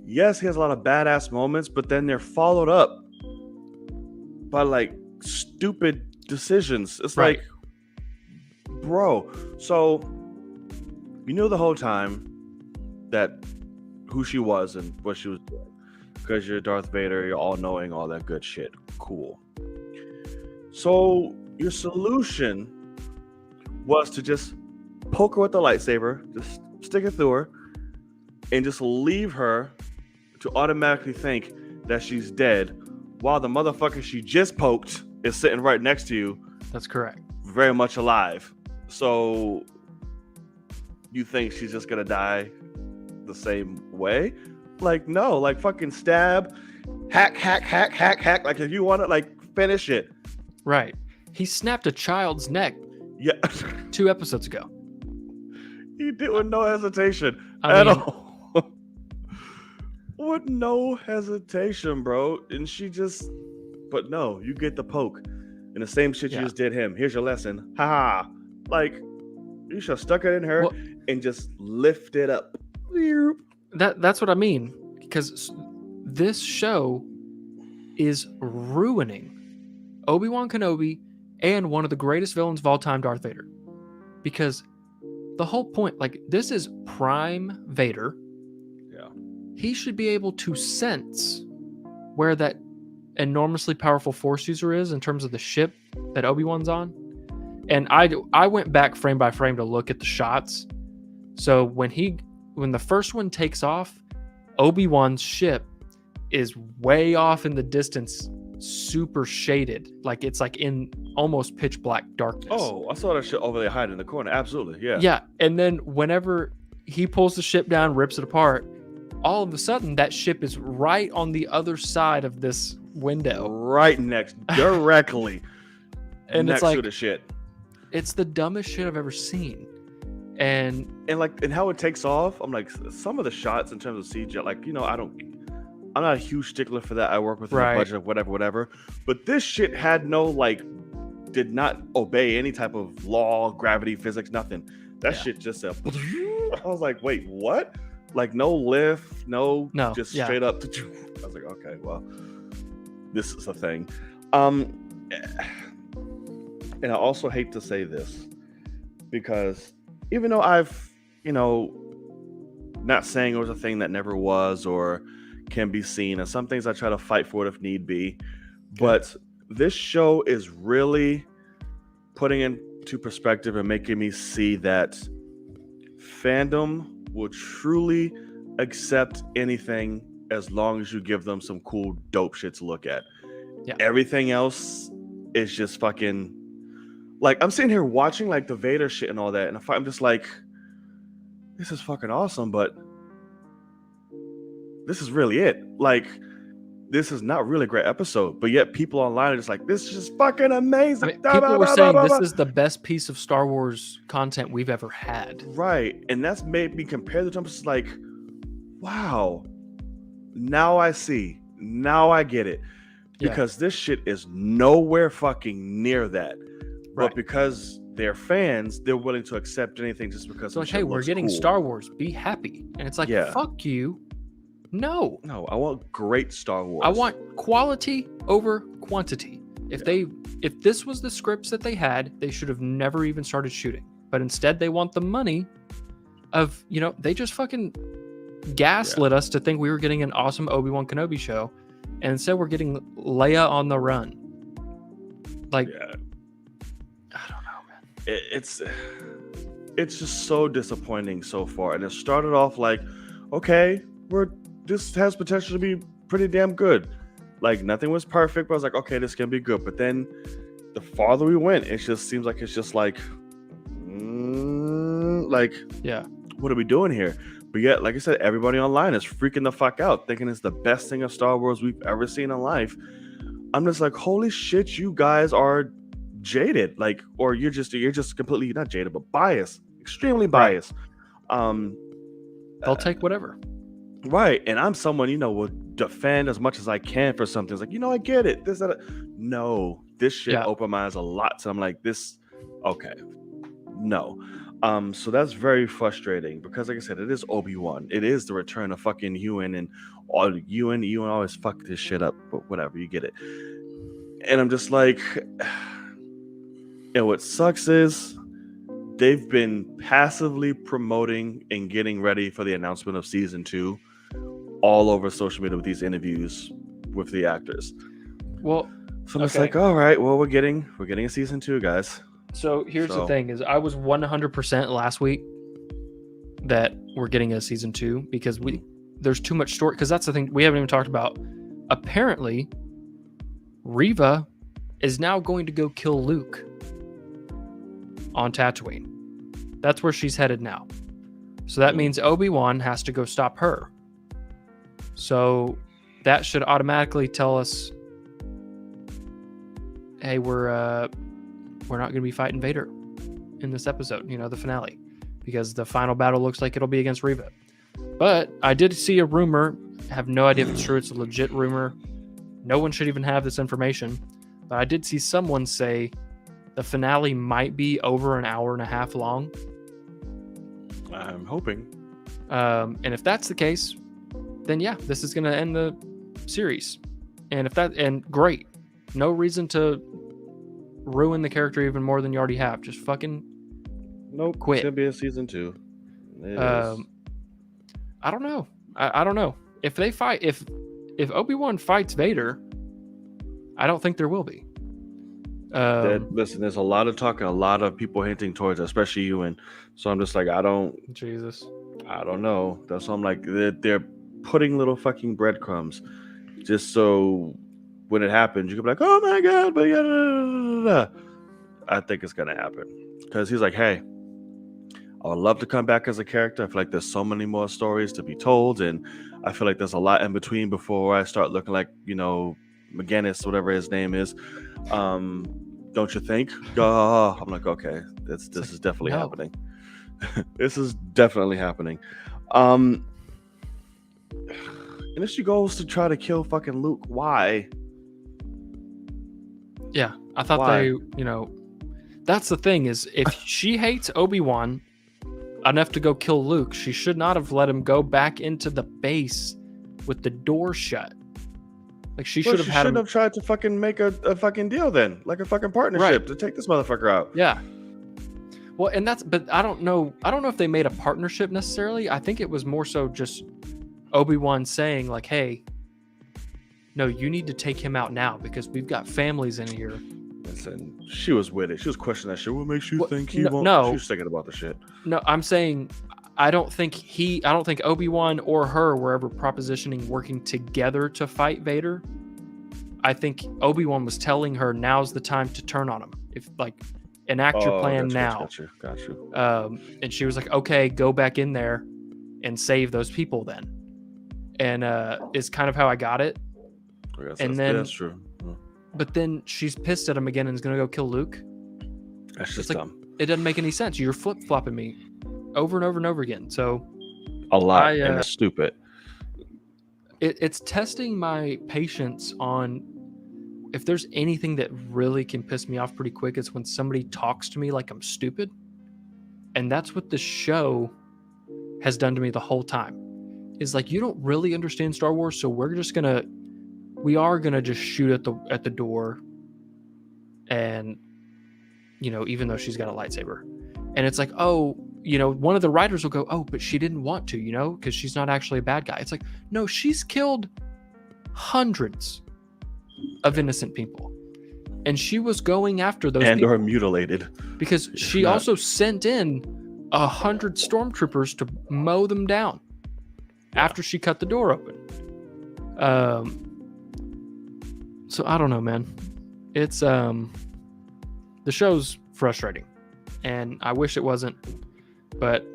Yes, he has a lot of badass moments, but then they're followed up by like stupid decisions. It's Right. like, bro, so you knew the whole time that who she was and what she was doing because you're Darth Vader, you're all knowing, all that good shit. Cool. So your solution was to just poke her with the lightsaber, just stick it through her, and just leave her to automatically think that she's dead while the motherfucker she just poked is sitting right next to you. That's correct. Very much alive. So you think she's just gonna die the same way? Like, no, like fucking stab, hack. Like, if you want to, like, finish it. Right. He snapped a child's neck Yeah. 2 episodes ago. He did with no hesitation I at mean- all. With no hesitation, bro. And she just, but no, you get the poke. And the same shit you Yeah. just did him. Here's your lesson. Ha ha. Like, you should have stuck it in her Well- and just lift it up. That's what I mean, because this show is ruining Obi-Wan Kenobi and one of the greatest villains of all time, Darth Vader. Because the whole point, like, this is prime Vader. Yeah. He should be able to sense where that enormously powerful Force user is in terms of the ship that Obi-Wan's on. And I went back frame by frame to look at the shots. So when the first one takes off, Obi-Wan's ship is way off in the distance, super shaded, like it's like in almost pitch black darkness. Oh, I saw that shit over there hiding in the corner. Absolutely, yeah. Yeah, and then whenever he pulls the ship down, rips it apart, all of a sudden that ship is right on the other side of this window, Right next, directly and next it's like to the shit. it's the dumbest shit I've ever seen. And how it takes off, I'm like, some of the shots in terms of CGI, like, you know, I'm not a huge stickler for that. I work with a budget of whatever. But this shit had no, like, did not obey any type of law, gravity, physics, nothing. That shit just said, I was like, wait, what? Like, no lift, no, just straight up. I was like, okay, well, this is a thing. And I also hate to say this because even though I've, you know, not saying it was a thing that never was or can be seen, and some things I try to fight for it if need be, but this show is really putting into perspective and making me see that fandom will truly accept anything as long as you give them some cool dope shit to look at. Yeah. Everything else is just fucking, like, I'm sitting here watching like the Vader shit and all that, and I'm just like, this is fucking awesome, but this is really it. Like, this is not really a great episode, but yet people online are just like, this is just fucking amazing. I mean, people were saying this is the best piece of Star Wars content we've ever had. Right. And that's made me compare the jumps. Like, wow, now I see. Now I get it. Because this shit is nowhere fucking near that. But because they're fans, they're willing to accept anything just because it's like, hey, we're getting cool. Star Wars. Be happy. And it's like, fuck you. No, I want great Star Wars. I want quality over quantity. If this was the scripts that they had, they should have never even started shooting. But instead, they want the money of, you know, they just fucking gaslit us to think we were getting an awesome Obi-Wan Kenobi show, and instead we're getting Leia on the run. Like, I don't know, man. It's just so disappointing so far. And it started off like, okay, this has potential to be pretty damn good. Like, nothing was perfect, but I was like, okay, this can be good. But then the farther we went, it just seems like it's just like, what are we doing here? But yet, like I said, everybody online is freaking the fuck out, thinking it's the best thing of Star Wars we've ever seen in life. I'm just like, holy shit, you guys are jaded, like, or you're just completely not jaded, but biased, extremely biased. They'll take whatever. Right. And I'm someone, will defend as much as I can for something. It's like, I get it. No, this shit opened my eyes a lot. So I'm like, okay, no. So that's very frustrating because, like I said, it is Obi-Wan. It is the return of fucking Ewan, and all Ewan always fuck this shit up, but whatever, you get it. And I'm just like, what sucks is they've been passively promoting and getting ready for the announcement of season 2 all over social media with these interviews with the actors. Well, so it's like, all right, well, we're getting a season 2, guys. So here's the thing: is I was 100% last week that we're getting a season 2 because there's too much story. Because that's the thing we haven't even talked about. Apparently, Reva is now going to go kill Luke on Tatooine. That's where she's headed now. So that means Obi-Wan has to go stop her. So that should automatically tell us, hey, we're not going to be fighting Vader in this episode, the finale, because the final battle looks like it'll be against Reva. But I did see a rumor, have no idea if it's true, it's a legit rumor. No one should even have this information. But I did see someone say the finale might be over an hour and a half long. I'm hoping. And if that's the case, then yeah, this is going to end the series. And great. No reason to ruin the character even more than you already have. Just fucking quit. It's gonna be a season 2. I don't know. I don't know if they fight. If Obi-Wan fights Vader, I don't think there will be. Listen, there's a lot of talk and a lot of people hinting towards it, especially you. And so I'm just like, I don't know. That's why I'm like, they're putting little fucking breadcrumbs just so when it happens, you can be like, oh my God, but yeah, I think it's going to happen. Because he's like, hey, I would love to come back as a character. I feel like there's so many more stories to be told. And I feel like there's a lot in between before I start looking like, McGinnis, whatever his name is. Don't you think? I'm like, okay, this is definitely happening. This is definitely happening. And if she goes to try to kill fucking Luke, why? Yeah, I thought that's the thing is if she hates Obi-Wan enough to go kill Luke, she should not have let him go back into the base with the door shut. Like she should have tried to fucking make a fucking deal then, like a fucking partnership to take this motherfucker out. Yeah. Well, but I don't know if they made a partnership necessarily. I think it was more so just Obi-Wan saying like, hey, no, you need to take him out now because we've got families in here. Listen, she was with it. She was questioning that shit. What makes you think he won't? No, she was thinking about the shit. No, I'm saying I don't think Obi-Wan or her were ever propositioning working together to fight Vader. I think Obi-Wan was telling her now's the time to turn on him. If enact your plan now. Got you. And she was like, okay, go back in there and save those people then. And is kind of how I got it. That's true. But then she's pissed at him again and is going to go kill Luke. That's just dumb. It doesn't make any sense. You're flip-flopping me over and over and over again. So a lot, and it's stupid. It's testing my patience on if there's anything that really can piss me off pretty quick. It's when somebody talks to me like I'm stupid. And that's what the show has done to me the whole time. Is like, you don't really understand Star Wars, so we are gonna just shoot at the door, and even though she's got a lightsaber, and it's like, oh, one of the writers will go, oh, but she didn't want to, because she's not actually a bad guy. It's like, no, she's killed hundreds of innocent people, and she was going after those people. Or mutilated, because she also sent in 100 stormtroopers to mow them down after she cut the door open. So I don't know, man. It's the show's frustrating, and I wish it wasn't. But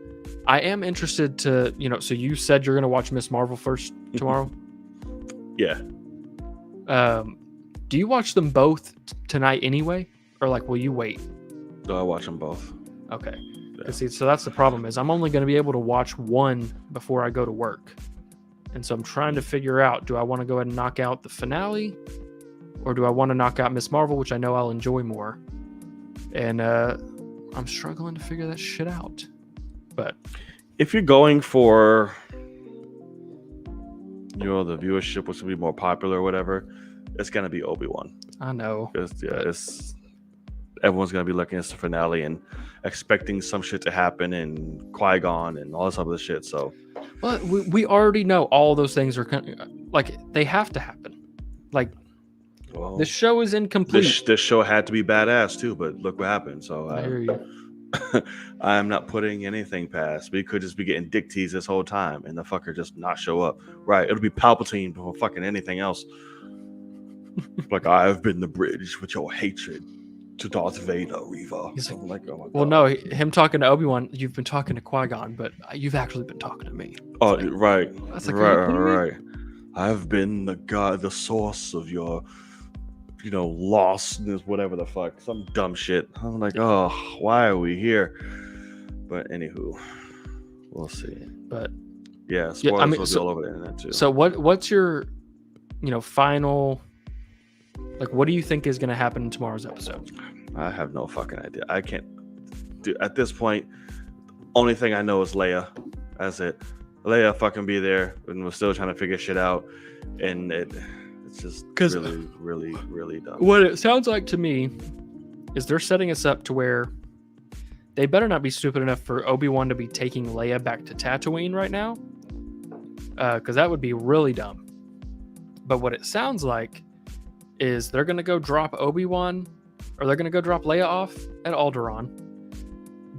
I am interested to, So you said you're gonna watch Miss Marvel first tomorrow. Yeah. Do you watch them both tonight anyway? or like will you wait? So I watch them both. Okay. Yeah. See, so that's the problem is I'm only going to be able to watch one before I go to work. And so I'm trying to figure out, do I want to go ahead and knock out the finale or do I want to knock out Miss Marvel, which I know I'll enjoy more? And I'm struggling to figure that shit out. But if you're going for, the viewership was to be more popular or whatever, it's going to be Obi-Wan. I know. Everyone's going to be looking at the finale and expecting some shit to happen and Qui-Gon and all this other shit. So, but we already know all those things are like they have to happen. Like, well, this show is incomplete. This show had to be badass too, but look what happened. So I hear you. I am not putting anything past. We could just be getting dick teased this whole time and the fucker just not show up. Right? It'll be Palpatine before fucking anything else. Like, I've been the bridge with your hatred to Darth Vader, Reva. He's like, oh my God. Well, no, him talking to Obi-Wan, you've been talking to Qui-Gon, but you've actually been talking to me. Oh, like, right. That's like, right. I've been the source of your, lostness, whatever the fuck, some dumb shit. I'm like, oh, why are we here? But anywho, we'll see. But yeah, spoilers will be all over the internet too. So what's your, final? Like, what do you think is going to happen in tomorrow's episode? I have no fucking idea. I can't. Dude, at this point, only thing I know is Leia. That's it. Leia fucking be there, and we're still trying to figure shit out, and it's just really, really, really dumb. What it sounds like to me is they're setting us up to where they better not be stupid enough for Obi-Wan to be taking Leia back to Tatooine right now, because that would be really dumb. But what it sounds like is they're going to go drop Obi-Wan, or they're going to go drop Leia off at Alderaan.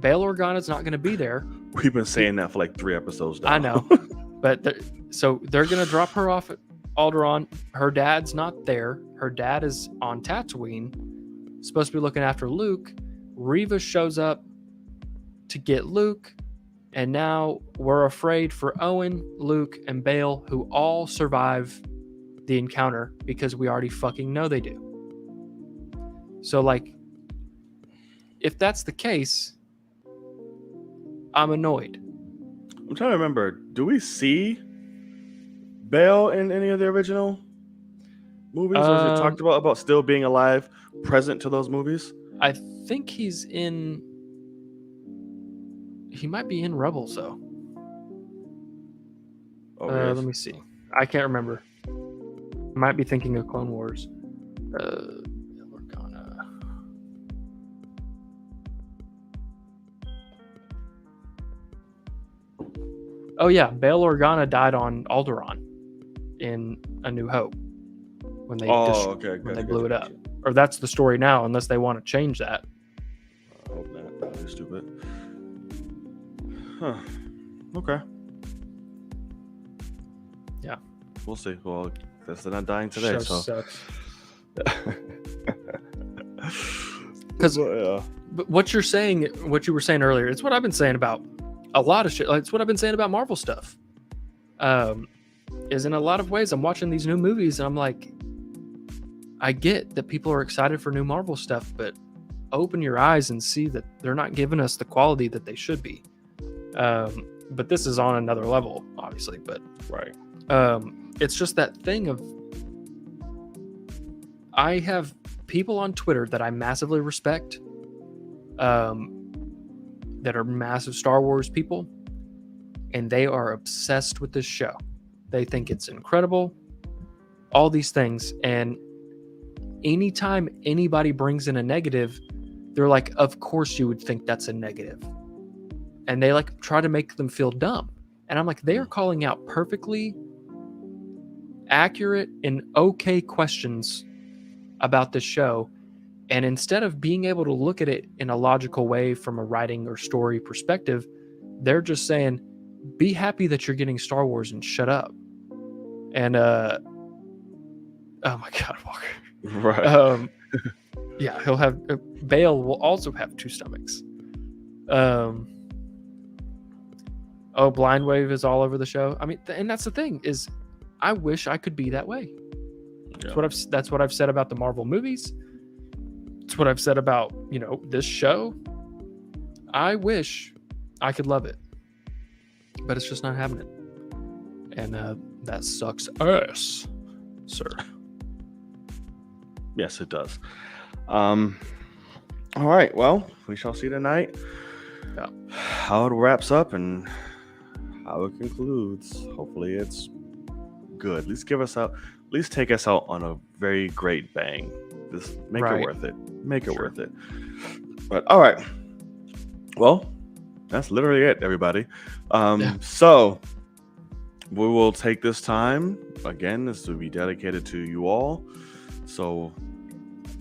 Bail Organa's not going to be there. We've been saying that for like 3 episodes now. I know. But so they're going to drop her off at Alderaan. Her dad's not there. Her dad is on Tatooine, supposed to be looking after Luke. Reva shows up to get Luke, and now we're afraid for Owen, Luke, and Bail, who all survive the encounter because we already fucking know they do. So, like, if that's the case, I'm annoyed. I'm trying to remember. Do we see Bail in any of the original movies? Was it talked about still being alive, present to those movies? I think he's in. He might be in Rebels, though. Oh, yes. Let me see. I can't remember. Might be thinking of Clone Wars. Oh yeah, Bail Organa died on Alderaan in A New Hope when they blew it up. Or that's the story now, unless they want to change that. I hope not. That'd be stupid. Huh. Okay. Yeah. We'll see. Well, they're not dying today, so. Sucks. Because what you were saying earlier, it's what I've been saying about a lot of shit. Like, it's what I've been saying about Marvel stuff. Is in a lot of ways, I'm watching these new movies and I'm like, I get that people are excited for new Marvel stuff, but open your eyes and see that they're not giving us the quality that they should be. But this is on another level, obviously. But right. It's just that thing of, I have people on Twitter that I massively respect, that are massive Star Wars people, and they are obsessed with this show. They think it's incredible, all these things, and anytime anybody brings in a negative, they're like, of course you would think that's a negative. And they like try to make them feel dumb. And I'm like, they are calling out perfectly accurate and okay questions about this show. And instead of being able to look at it in a logical way from a writing or story perspective, they're just saying, be happy that you're getting Star Wars and shut up. And, oh my God, Walker. Right. Yeah, he'll have, Bail will also have 2 stomachs. Blind Wave is all over the show. I mean, and that's the thing is, I wish I could be that way. Yeah. That's what I've said about the Marvel movies. It's what I've said about, this show. I wish I could love it, but it's just not happening. And that sucks ass, sir. Yes, it does. All right. Well, we shall see tonight how it wraps up and how it concludes. Hopefully, it's good. At least take us out on a very great bang. Just make it worth it. Make it worth it. But all right. Well, that's literally it, everybody. So we will take this time again. This will be dedicated to you all. So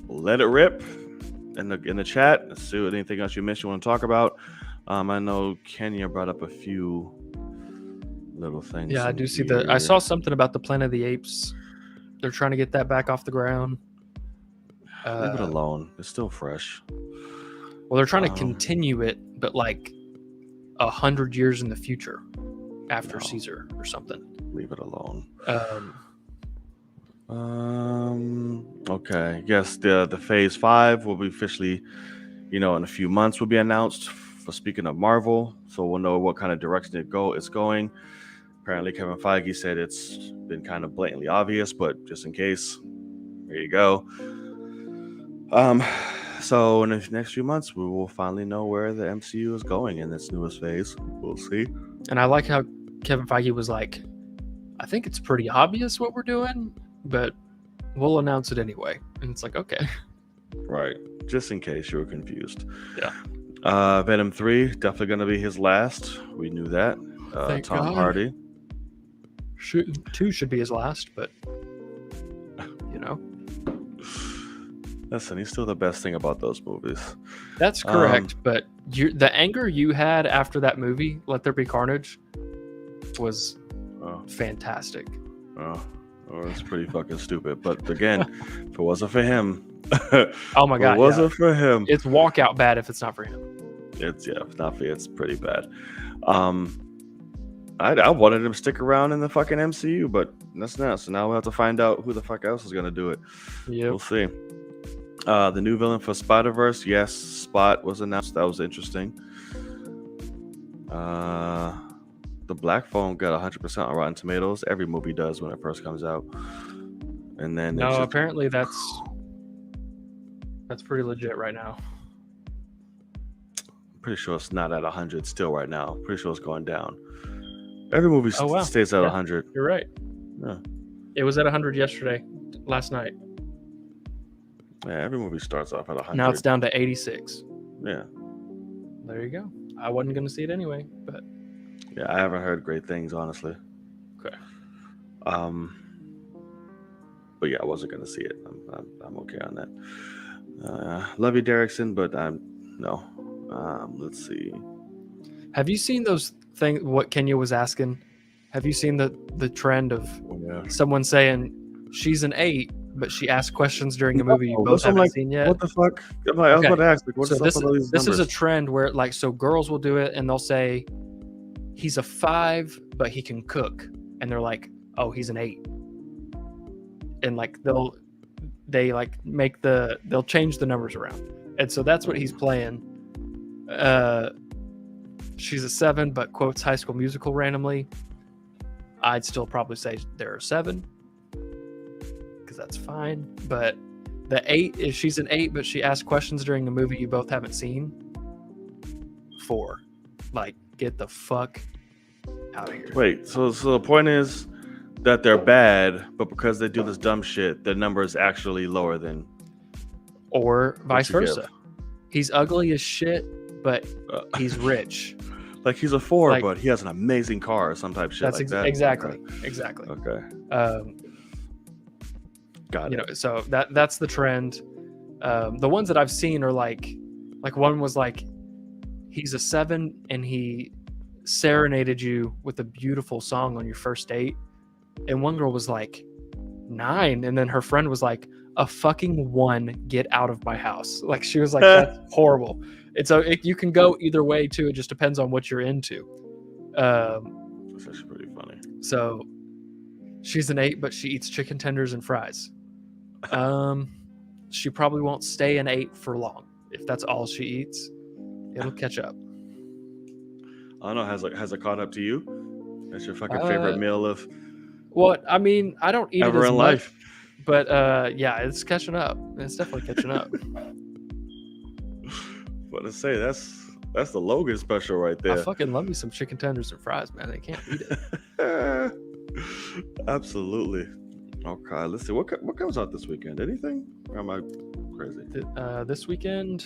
let it rip in the chat. Let's see what anything else you missed you want to talk about. I know Kenya brought up a few little things. Yeah, I do see I saw something about the Planet of the Apes. They're trying to get that back off the ground. Leave it alone. It's still fresh. Well, they're trying to continue it, but like 100 years in the future after Caesar or something. Leave it alone. Okay. Yes, the phase 5 will be officially, in a few months will be announced. For speaking of Marvel, so we'll know what kind of direction it's going. Apparently, Kevin Feige said it's been kind of blatantly obvious, but just in case, there you go. So in the next few months, we will finally know where the MCU is going in its newest phase. We'll see. And I like how Kevin Feige was like, I think it's pretty obvious what we're doing, but we'll announce it anyway. And it's like, okay. Right. Just in case you were confused. Yeah. Venom 3, definitely going to be his last. We knew that. Tom Hardy. 2 should be his last, but, Listen, he's still the best thing about those movies. That's correct, but the anger you had after that movie, Let There Be Carnage, was fantastic. It's pretty fucking stupid. But again, if it wasn't for him, oh my god, if it wasn't for him, it's walkout bad. If it's not for him, if not for you, it's pretty bad. I wanted him to stick around in the fucking MCU, but that's not. So now we'll have to find out who the fuck else is gonna do it. Yeah, we'll see. The new villain for Spider-Verse, yes, Spot was announced. That was interesting. The Black Phone got 100% on Rotten Tomatoes. Every movie does when it first comes out. And then apparently that's pretty legit right now. I'm pretty sure it's not at 100 still right now. Pretty sure it's going down. Every movie stays at 100. You're right. Yeah. It was at 100 last night. Yeah, every movie starts off at 100. Now it's down to 86. Yeah. There you go. I wasn't going to see it anyway, but... Yeah, I haven't heard great things, honestly. Okay. But yeah, I wasn't going to see it. I'm okay on that. Love you, Derrickson, but no. Let's see. Have you seen those things, what Kenya was asking? Have you seen the trend of someone saying she's an 8, but she asked questions during a movie you both haven't seen yet? What the fuck? I was about to ask. What's this is a trend where so girls will do it and they'll say he's a 5, but he can cook, and they're like, oh, he's an 8, and they'll change the numbers around, and so that's what he's playing. She's a 7, but quotes High School Musical randomly. I'd still probably say they're a 7. That's fine, but the 8 is she's an 8, but she asked questions during a movie you both haven't seen. 4, get the fuck out of here. Wait, so the point is that they're bad, but because they do this dumb shit, the number is actually lower than, or vice versa. He's ugly as shit, but he's rich. He's a 4, but he has an amazing car or some type of shit like that. Exactly. Okay. Got it. So that's the trend. The ones that I've seen are like one was he's a 7 and he serenaded you with a beautiful song on your first date, and one girl was 9, and then her friend was like, a fucking 1, get out of my house. She was like, that's horrible. You can go either way too. It just depends on what you're into. That's actually pretty funny. So she's an 8, but she eats chicken tenders and fries. she probably won't stay and ate for long. If that's all she eats, it'll catch up. I don't know. Has it caught up to you? That's your fucking favorite meal of What I mean, I don't eat ever it as in much, life. but yeah, it's catching up. It's definitely catching up. What to say? That's the Logan special right there. I fucking love me some chicken tenders and fries, man. I can't beat it. Absolutely. Okay, let's see what comes out this weekend. Anything? Or am I crazy? This weekend,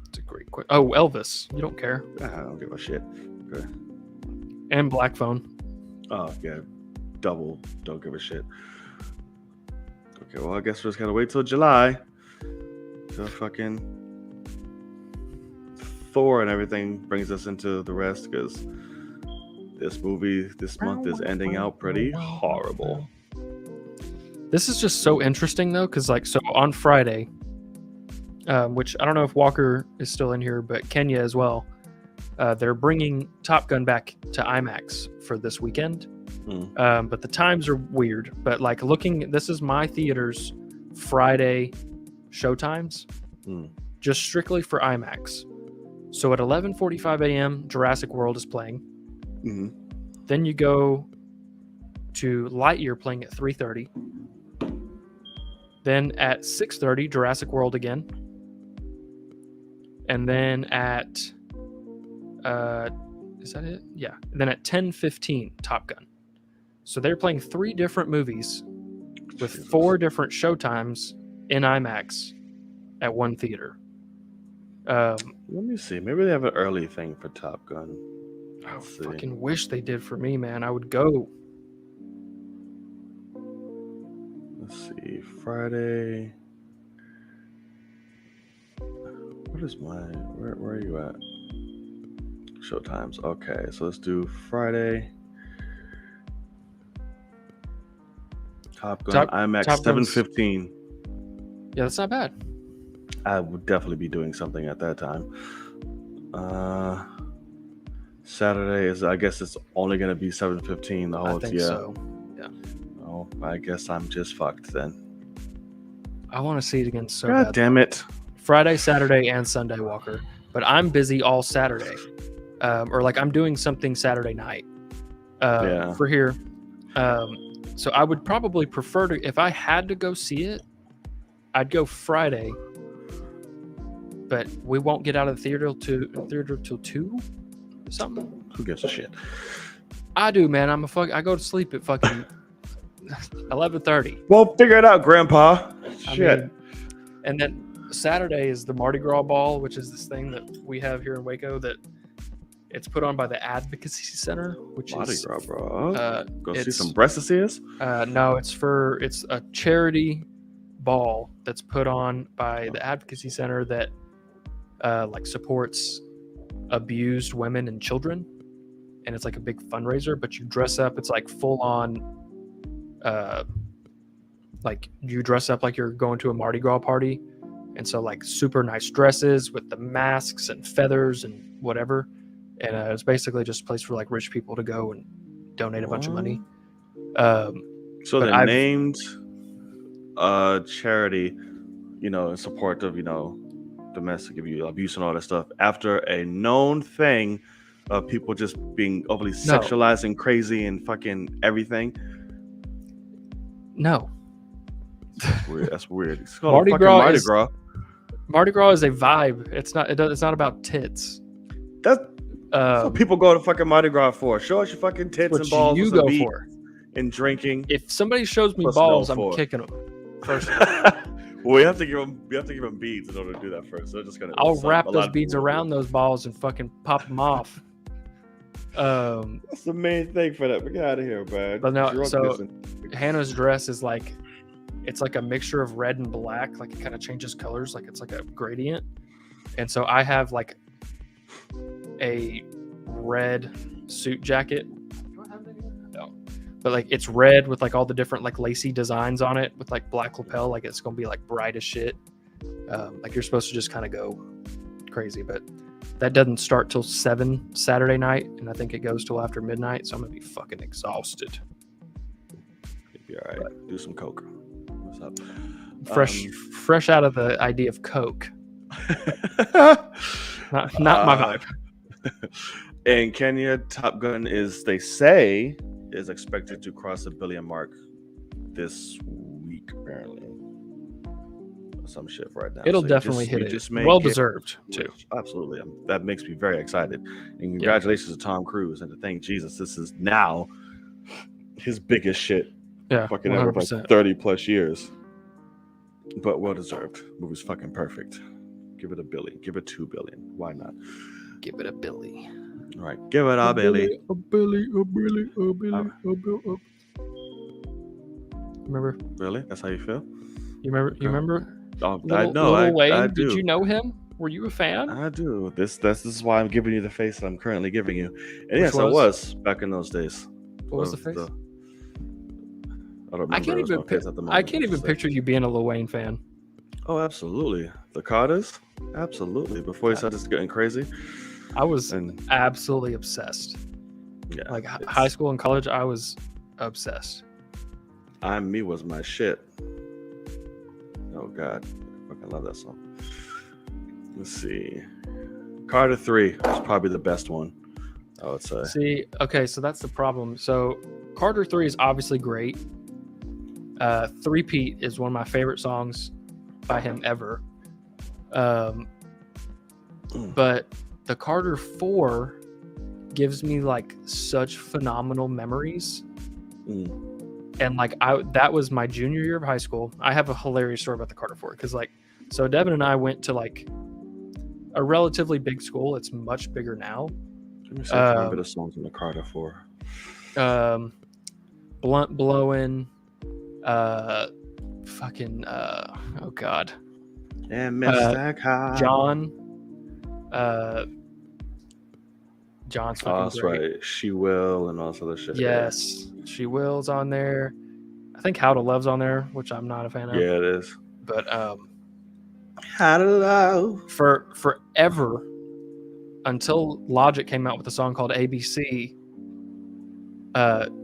it's a great question. Oh, Elvis. You don't care. I don't give a shit. Okay. And Black Phone. Oh yeah, double. Don't give a shit. Okay, well I guess we're just gotta wait till July. Till fucking Thor and everything brings us into the rest, because this movie this month is ending out pretty horrible. This is just so interesting though, because so on Friday, which I don't know if Walker is still in here, but Kenya as well. They're bringing Top Gun back to IMAX for this weekend, but the times are weird. But this is my theater's Friday show times, just strictly for IMAX. So at 11:45 a.m., Jurassic World is playing. Then you go to Lightyear playing at 3:30. Then at 6:30, Jurassic World again. And then at is that it? Yeah. And then at 10:15, Top Gun. So they're playing 3 different movies with 4 different showtimes in IMAX at one theater. Let me see. Maybe they have an early thing for Top Gun. I fucking wish they did for me, man. I would go. Let's see. Friday. What is my... Where are you at? Showtimes. Okay, so let's do Friday. Top Gun IMAX 7:15. Yeah, that's not bad. I would definitely be doing something at that time. Saturday is, I guess it's only going to be 7:15 the whole time. So. Yeah. Oh, I guess I'm just fucked then. I want to see it again so God bad. Damn it. Friday, Saturday, and Sunday, Walker. But I'm busy all Saturday. Or I'm doing something Saturday night for here. So I would probably prefer to, if I had to go see it, I'd go Friday. But we won't get out of the theater till 2 something. Who gives a shit? I do, man. I go to sleep at fucking 11:30. Well, figure it out, Grandpa. Shit. And then Saturday is the Mardi Gras ball, which is this thing that we have here in Waco that it's put on by the Advocacy Center, which Mardi is Gras, bro. Go see some breastises? No, it's a charity ball that's put on by the Advocacy Center that supports abused women and children, and it's like a big fundraiser. But you dress up; it's like full on. You dress up like you're going to a Mardi Gras party, and so super nice dresses with the masks and feathers and whatever. And it's basically just a place for rich people to go and donate a bunch of money. So they named a charity, in support of domestic abuse and all that stuff after a known thing of people just being overly sexualized and crazy and fucking everything. No, that's weird. It's called Mardi Gras. Mardi Gras is a vibe. It's not about tits. That's what people go to fucking Mardi Gras for. Show us your fucking tits and balls. You go for and drinking. If somebody shows me balls, I'm kicking them. First. Well, we have to give them beads in order to do that first. So just gonna. I'll wrap those beads around those balls and fucking pop them off. That's the main thing for that. But get out of here, man. But no, so Hannah's dress is it's like a mixture of red and black. It kind of changes colors. It's like a gradient. And so I have a red suit jacket. No. But it's red with all the different lacy designs on it with black lapel. It's gonna be bright as shit. You're supposed to just kind of go crazy, but that doesn't start till 7 Saturday night, and I think it goes till after midnight. So I'm gonna be fucking exhausted. You'll be all right. Do some coke. What's up? fresh out of the idea of Coke. not my vibe. In Kenya, Top Gun they say is expected to cross the $1 billion mark this week, apparently. Some shit right now. It'll definitely hit it. Well deserved too. Absolutely. That makes me very excited. And congratulations to Tom Cruise, and to thank Jesus, this is now his biggest shit. Yeah, fucking ever, like 30 plus years. But well deserved. Movie's fucking perfect. Give it $1 billion. Give it $2 billion. Why not? Give it a Billy. All right, give it a Billy. A Billy. Remember? Really? That's how you feel? You remember? Oh, I know. I do. Did you know him? Were you a fan? I do. This is why I'm giving you the face that I'm currently giving you. And yes, I was back in those days. What was the face? I don't remember. I can't even picture you being a Lil Wayne fan. Oh, absolutely. The Carters? Absolutely. Before he started getting crazy. I was absolutely obsessed. Yeah. Like high school and college, I was obsessed. I'm Me was my shit. Oh, God. I fucking love that song. Let's see. Carter 3 is probably the best one, I would say. See, okay, so that's the problem. So Carter 3 is obviously great. Three-Peat is one of my favorite songs by him ever. But the Carter 4 gives me like such phenomenal memories. And like that was my junior year of high school. I have a hilarious story about the Carter 4 because so Devin and I went to like a relatively big school. It's much bigger now. Let me see if I remember the songs in the Carter 4. Blunt Blowin', oh God. And Mr. John's fucking that's great. Right. She Will and all this other shit. Yes. She Will's on there. I think How to Love's on there, which I'm not a fan of. Yeah, it is. But How to Love. For forever, until Logic came out with a song called ABC,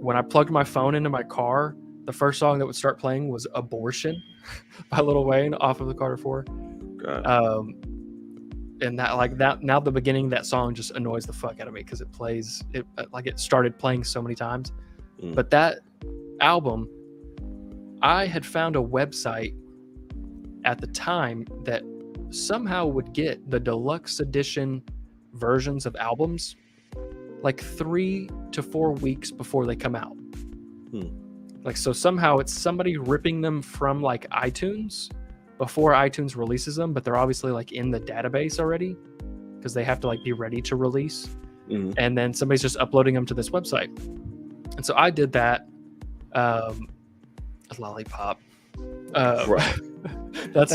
when I plugged my phone into my car, the first song that would start playing was Abortion by Lil Wayne off of the Carter 4. God. And that now the beginning of that song just annoys the fuck out of me because it started playing so many times. But that album, I had found a website at the time that somehow would get the deluxe edition versions of albums like 3 to 4 weeks before they come out. Like, so somehow it's somebody ripping them from like iTunes before iTunes releases them, but they're obviously like in the database already because they have to like be ready to release. And then somebody's just uploading them to this website. And so I did that. Lollipop. Right. That's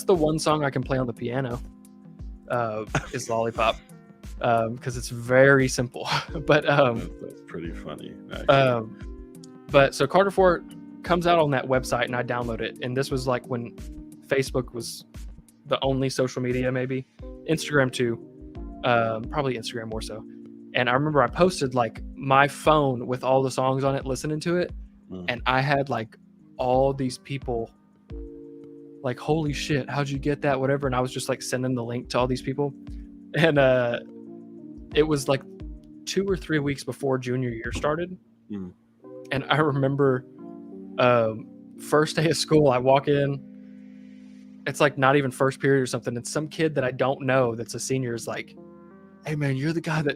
the one song I can play on the piano. Is Lollipop. Because it's very simple. But that's pretty funny. But so Carter 4 comes out on that website and I download it. And this was like when Facebook was the only social media, maybe. Instagram too. Probably Instagram more so. And I remember I posted like my phone with all the songs on it, listening to it. And I had like all these people like, holy shit, how'd you get that? Whatever. And I was just like sending the link to all these people. And it was like 2 or 3 weeks before junior year started. And I remember first day of school, I walk in. It's like not even first period or something. It's some kid that I don't know that's a senior is like, hey man, you're the guy that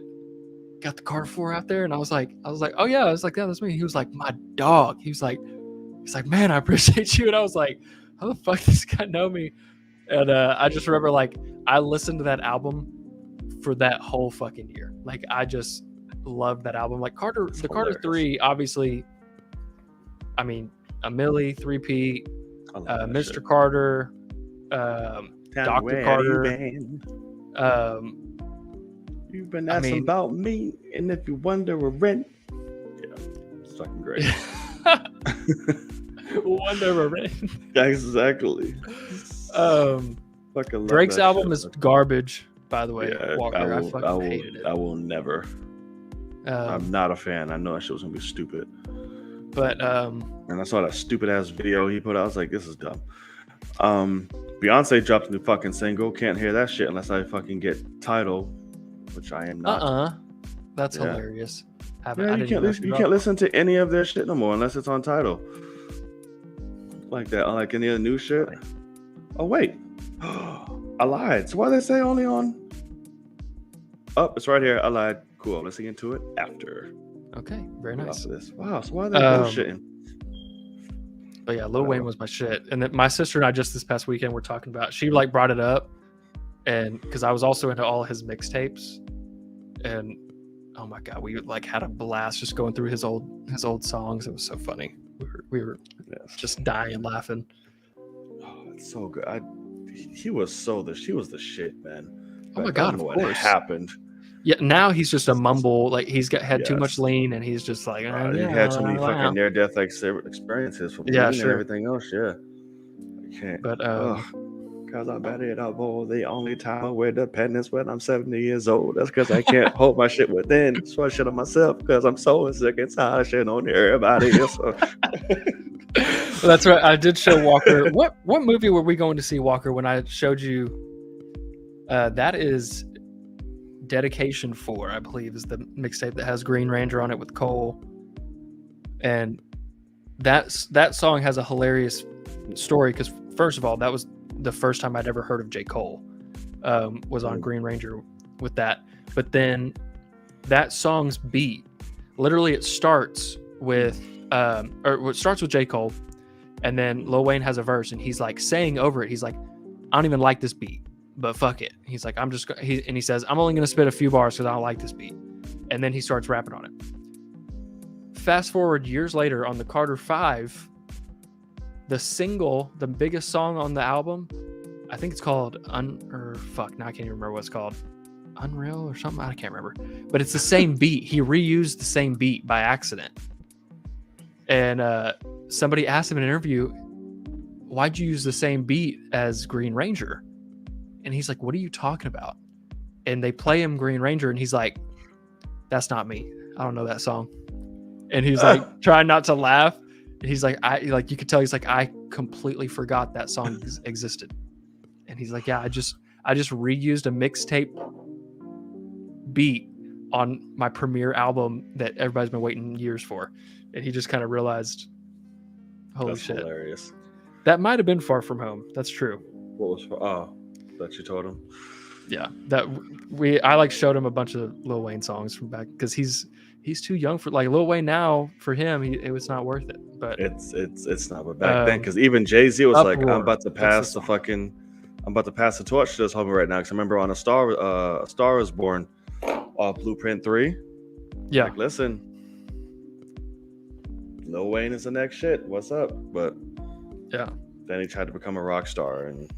got the Carter 4 out there? And I was like, oh yeah. I was like, yeah, that's me. He was like, my dog. He's like, man, I appreciate you. And I was like, how the fuck does this guy know me? And I just remember like I listened to that album for that whole fucking year. Like I just loved that album. Like Carter 3, obviously, I mean, a Millie, 3P, Mr. Shit. Carter, Dr. Carter. You've been asking about me, and if you wonder where rent, yeah, it's fucking great. Wonder where rent. Exactly. Drake's album is garbage, by the way. Yeah, Walker, I fucking hated it. I will never. I'm not a fan. I know that shit was gonna be stupid. But and I saw that stupid ass video he put out. I was like, this is dumb. Beyonce dropped a new fucking single. Can't hear that shit unless I fucking get Tidal, which I am not. That's hilarious. You can't listen to any of their shit no more unless it's on Tidal. Like that, like any of the new shit. Oh wait, I lied. So why they say only on? Oh, it's right here. I lied. Cool. I'm listening to it after. Okay, very nice. This. Wow. So why are they bullshitting? But yeah, Lil Wayne was my shit. And then my sister and I just this past weekend were talking about. She like brought it up, and because I was also into all his mixtapes, and oh my god, we like had a blast just going through his old songs. It was so funny. We were just dying laughing. Oh, it's so good. She was the shit, man. Oh my god, of course. What happened? Yeah, now he's just a mumble. Like he's had too much lean, and he's just like, he had too many fucking near-death experiences from lean and everything else. Yeah, I can't. But because I'm bad at alcohol, the only time I wear dependence when I'm 70 years old. That's because I can't hold my shit within. So I shit on myself because I'm so sick and tired of shit on everybody else. Well, that's right. I did show Walker. What movie were we going to see, Walker? When I showed you, that is Dedication 4, I believe, is the mixtape that has Green Ranger on it with Cole, and that song has a hilarious story because first of all, that was the first time I'd ever heard of J. Cole, was on Green Ranger with that. But then that song's beat, literally, it starts with it starts with J. Cole, and then Lil Wayne has a verse, and he's like saying over it, he's like, I don't even like this beat, but fuck it. He's like, he says, I'm only gonna spit a few bars because I don't like this beat, and then he starts rapping on it. Fast forward years later, on the Carter 5, the single, the biggest song on the album, I think it's called now I can't even remember what it's called. Unreal or something, I can't remember. But it's the same beat. He reused the same beat by accident. And somebody asked him in an interview, why'd you use the same beat as Green Ranger? And he's like, what are you talking about? And they play him Green Ranger, and he's like, that's not me. I don't know that song. And he's like, trying not to laugh. And he's like, you could tell he's like, I completely forgot that song existed. And he's like, yeah, I just reused a mixtape beat on my premiere album that everybody's been waiting years for. And he just kind of realized, holy That's shit. Hilarious. That might have been Far From Home. That's true. What was that you told him? Yeah, I like showed him a bunch of Lil Wayne songs from back because he's too young for like Lil Wayne now. For him, it was not worth it. But it's not. But back then, because even Jay-Z was like, I'm about to pass the torch to this homie right now. Because I remember on A Star Is Born, Blueprint 3. Yeah, like, listen, Lil Wayne is the next shit. What's up? But yeah, then he tried to become a rock star and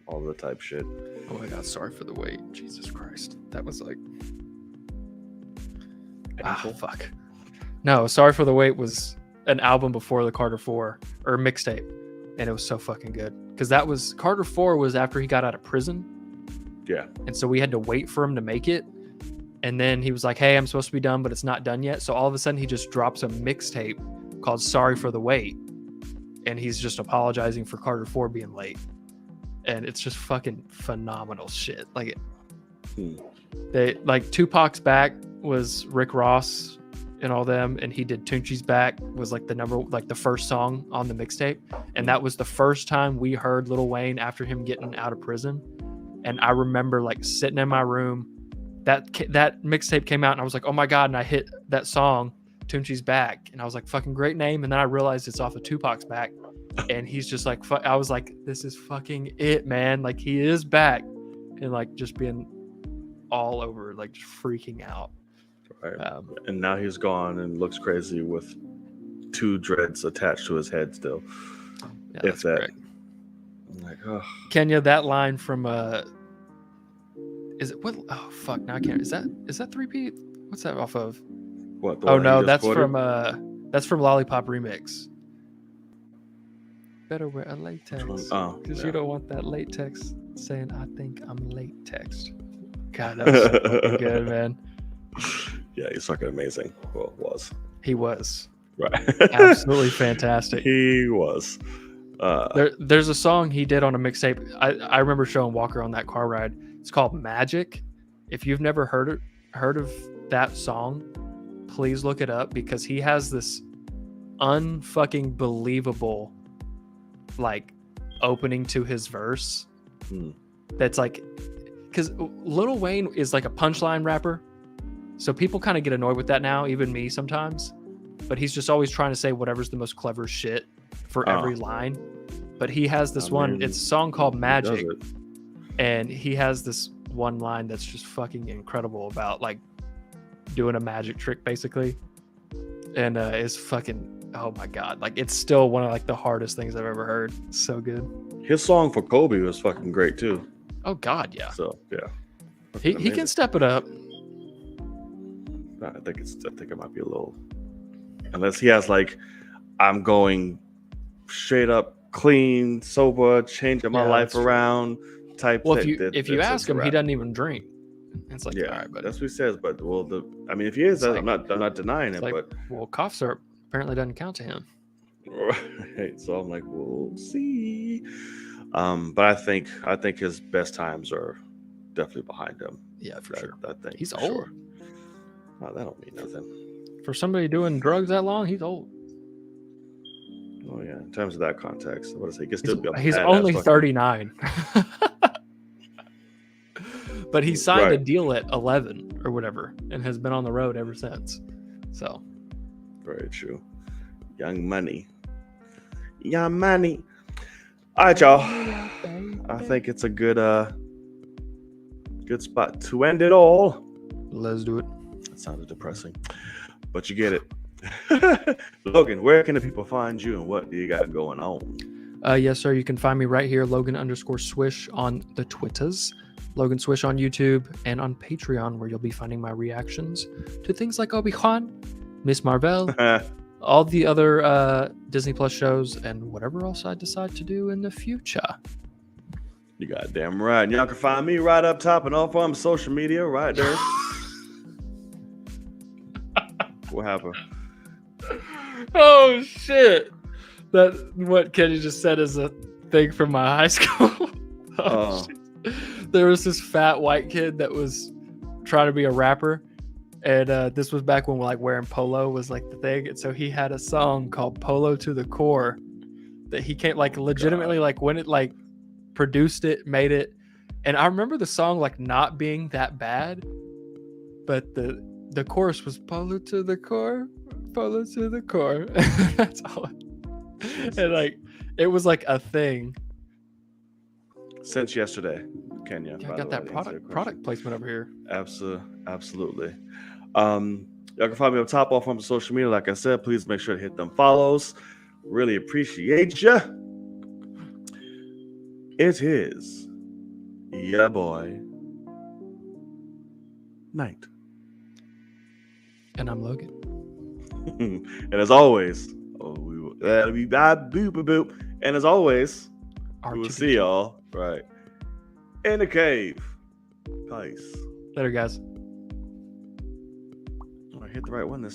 all the type shit. Oh my god, Sorry for the Wait. Jesus Christ. That was like fuck. No, Sorry for the Wait was an album before the Carter 4 or mixtape, and it was so fucking good. Because that was Carter 4 was after he got out of prison. Yeah. And so we had to wait for him to make it. And then he was like, hey, I'm supposed to be done, but it's not done yet. So all of a sudden he just drops a mixtape called Sorry for the Wait. And he's just apologizing for Carter 4 being late. And it's just fucking phenomenal shit. Like they like Tupac's Back was Rick Ross and all them, and he did Tunechi's Back was like the first song on the mixtape, and that was the first time we heard Lil Wayne after him getting out of prison. And I remember like sitting in my room, that mixtape came out, and I was like, oh my god! And I hit that song, Tunechi's Back, and I was like, fucking great name. And then I realized it's off of Tupac's Back. And he's just like, I was like, this is fucking it, man. Like, he is back. And like, just being all over, like, just freaking out. Right. And now he's gone and looks crazy with 2 dreads attached to his head still. Yeah, that's correct. I'm like, oh. Kenya, that line from, is it, what? Oh, fuck, now I can't. Is that 3P? What's that off of? What? Oh, no, that's from Lollipop Remix. Better wear a latex because you don't want that latex saying I think I'm latex. God, that was so good, man. Yeah, he's fucking amazing. Well, was. He was. Right. Absolutely fantastic. He was. There's a song he did on a mixtape. I remember showing Walker on that car ride. It's called Magic. If you've never heard of that song, please look it up, because he has this unfucking believable like opening to his verse. That's like, because Lil Wayne is like a punchline rapper, so people kind of get annoyed with that now, even me sometimes. But he's just always trying to say whatever's the most clever shit for every line. But he has this one. It's a song called Magic, and he has this one line that's just fucking incredible about like doing a magic trick basically, and it's fucking, oh my god, like it's still one of like the hardest things I've ever heard. It's so good. His song for Kobe was fucking great too. Oh god, yeah. So yeah, he can step it up. I think it might be a little, unless he has like, I'm going straight up clean, sober, changing my life around type. Well, if you ask him, he doesn't even drink. It's like, all right, but that's what he says. But if he is, I'm not denying it. Like, but cough syrup apparently doesn't count to him. Right. So I'm like, we'll see. But I think his best times are definitely behind him. Yeah, for sure. I think he's old. Sure. Oh, that don't mean nothing. For somebody doing drugs that long, he's old. Oh yeah, in terms of that context, what is he? He's only 39. But he signed a deal at 11 or whatever, and has been on the road ever since. So, very true. Young money. All right, y'all. I think it's a good spot to end it all. Let's do it. That sounded depressing, but you get it. Logan, where can the people find you, and what do you got going on? Yes, sir. You can find me right here, Logan_Swish on the Twitters. Logan Swish on YouTube and on Patreon, where you'll be finding my reactions to things like Obi-Wan, Miss Marvel, all the other Disney Plus shows, and whatever else I decide to do in the future. You goddamn right. And y'all can find me right up top and off on social media right there. What happened? Oh shit! That what Kenny just said is a thing from my high school. Shit. There was this fat white kid that was trying to be a rapper, and this was back when like wearing polo was like the thing, and so he had a song called "Polo to the Core" that he can't like legitimately like when it like produced it, made it, and I remember the song like not being that bad, but the chorus was "Polo to the core, polo to the core." That's all. And like it was like a thing. Since yesterday, Kenya. Yeah, I got that product placement over here. Absolutely. Y'all can find me up top off on social media. Like I said, please make sure to hit them follows. Really appreciate ya. It is ya boy Knight. And I'm Logan. And as always, boop. And as always, we will see y'all right in the cave. Peace. Later, guys. I hit the right one this time.